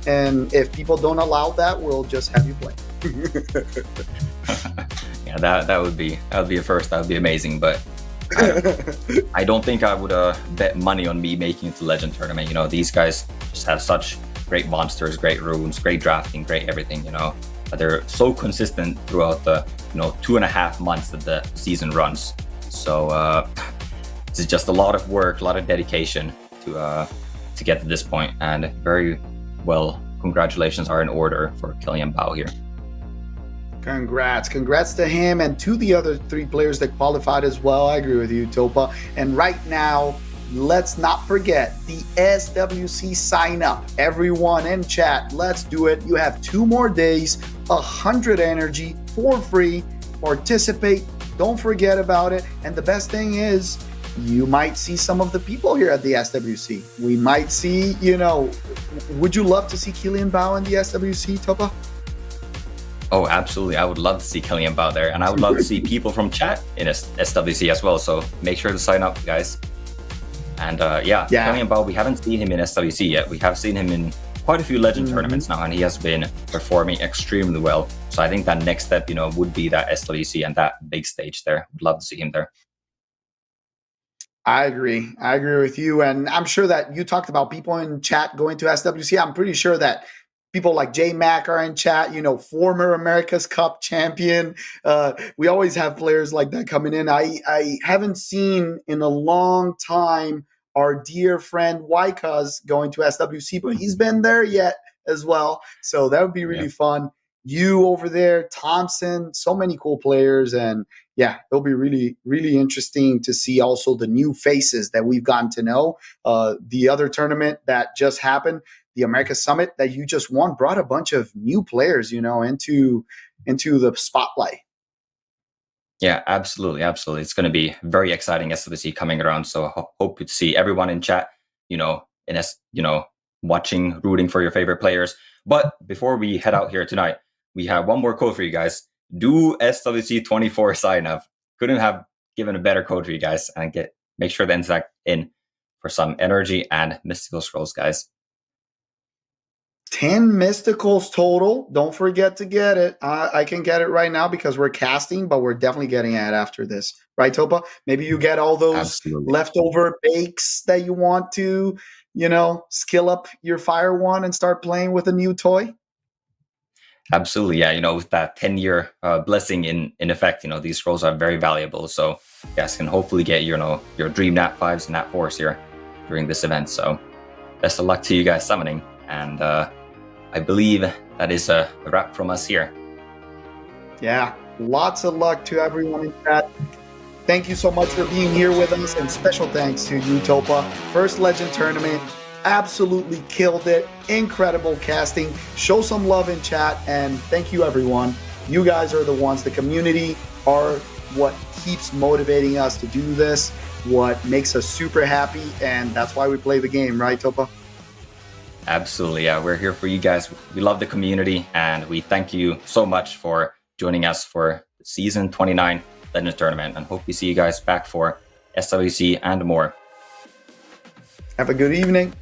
S1: And if people don't allow that, we'll just have you play.
S2: Yeah, that would be a first. That would be amazing. But I don't think I would bet money on me making it to Legend tournament. These guys just have such great monsters, great runes, great drafting, great everything. They're so consistent throughout the 2.5 months that the season runs. So it's just a lot of work, a lot of dedication to get to this point, and very well. Congratulations are in order for Kylian Bao here.
S1: Congrats to him and to the other 3 players that qualified as well. I agree with you, Topa. And right now, let's not forget the SWC sign up. Everyone in chat, let's do it. You have 2 more days, 100 energy for free. Participate. Don't forget about it. And the best thing is, you might see some of the people here at the SWC. We might see, would you love to see Kylian Bao in the SWC, Topa?
S2: Oh, absolutely. I would love to see Kylian Bao there. And I would love to see people from chat in SWC as well. So make sure to sign up, guys. And Kylian Bao, we haven't seen him in SWC yet. We have seen him in quite a few Legend tournaments now, and he has been performing extremely well. So I think that next step, would be that SWC and that big stage there. Would love to see him there.
S1: I agree with you. And I'm sure that you talked about people in chat going to SWC. I'm pretty sure that people like J Mac are in chat, former America's Cup champion. We always have players like that coming in. I haven't seen in a long time our dear friend Wycuz going to SWC, but he's been there yet as well. So that would be really fun. You over there, Thompson, so many cool players. And it'll be really, really interesting to see also the new faces that we've gotten to know. The other tournament that just happened, the America Summit that you just won, brought a bunch of new players, into the spotlight.
S2: Yeah, absolutely. It's going to be very exciting SWC coming around. So hope to see everyone in chat, watching, rooting for your favorite players. But before we head out here tonight, we have one more code for you guys. Do SWC 24 sign up. couldn't have given a better code for you guys, and make sure to enter that in for some energy and mystical scrolls, guys.
S1: 10 mysticals total. Don't forget to get it. I can get it right now because we're casting, but we're definitely getting it after this. Right, Topa? Maybe you get all those
S2: Absolutely.
S1: leftover bakes that you want to, skill up your fire one and start playing with a new toy.
S2: Absolutely, yeah. With that 10-year blessing in effect, these scrolls are very valuable. So you guys can hopefully get your dream Nat 5s and Nat 4s here during this event. So best of luck to you guys summoning. And I believe that is a wrap from us here.
S1: Yeah, lots of luck to everyone in chat. Thank you so much for being here with us, and special thanks to you, Topa. First Legend Tournament. Absolutely killed it. Incredible casting. Show some love in chat, and thank you, everyone. You guys are the ones. The community are what keeps motivating us to do this, what makes us super happy, and that's why we play the game, right, Topa?
S2: Absolutely, yeah. We're here for you guys. We love the community, and we thank you so much for joining us for Season 29 Legend Tournament, and hope we see you guys back for SWC and more.
S1: Have a good evening.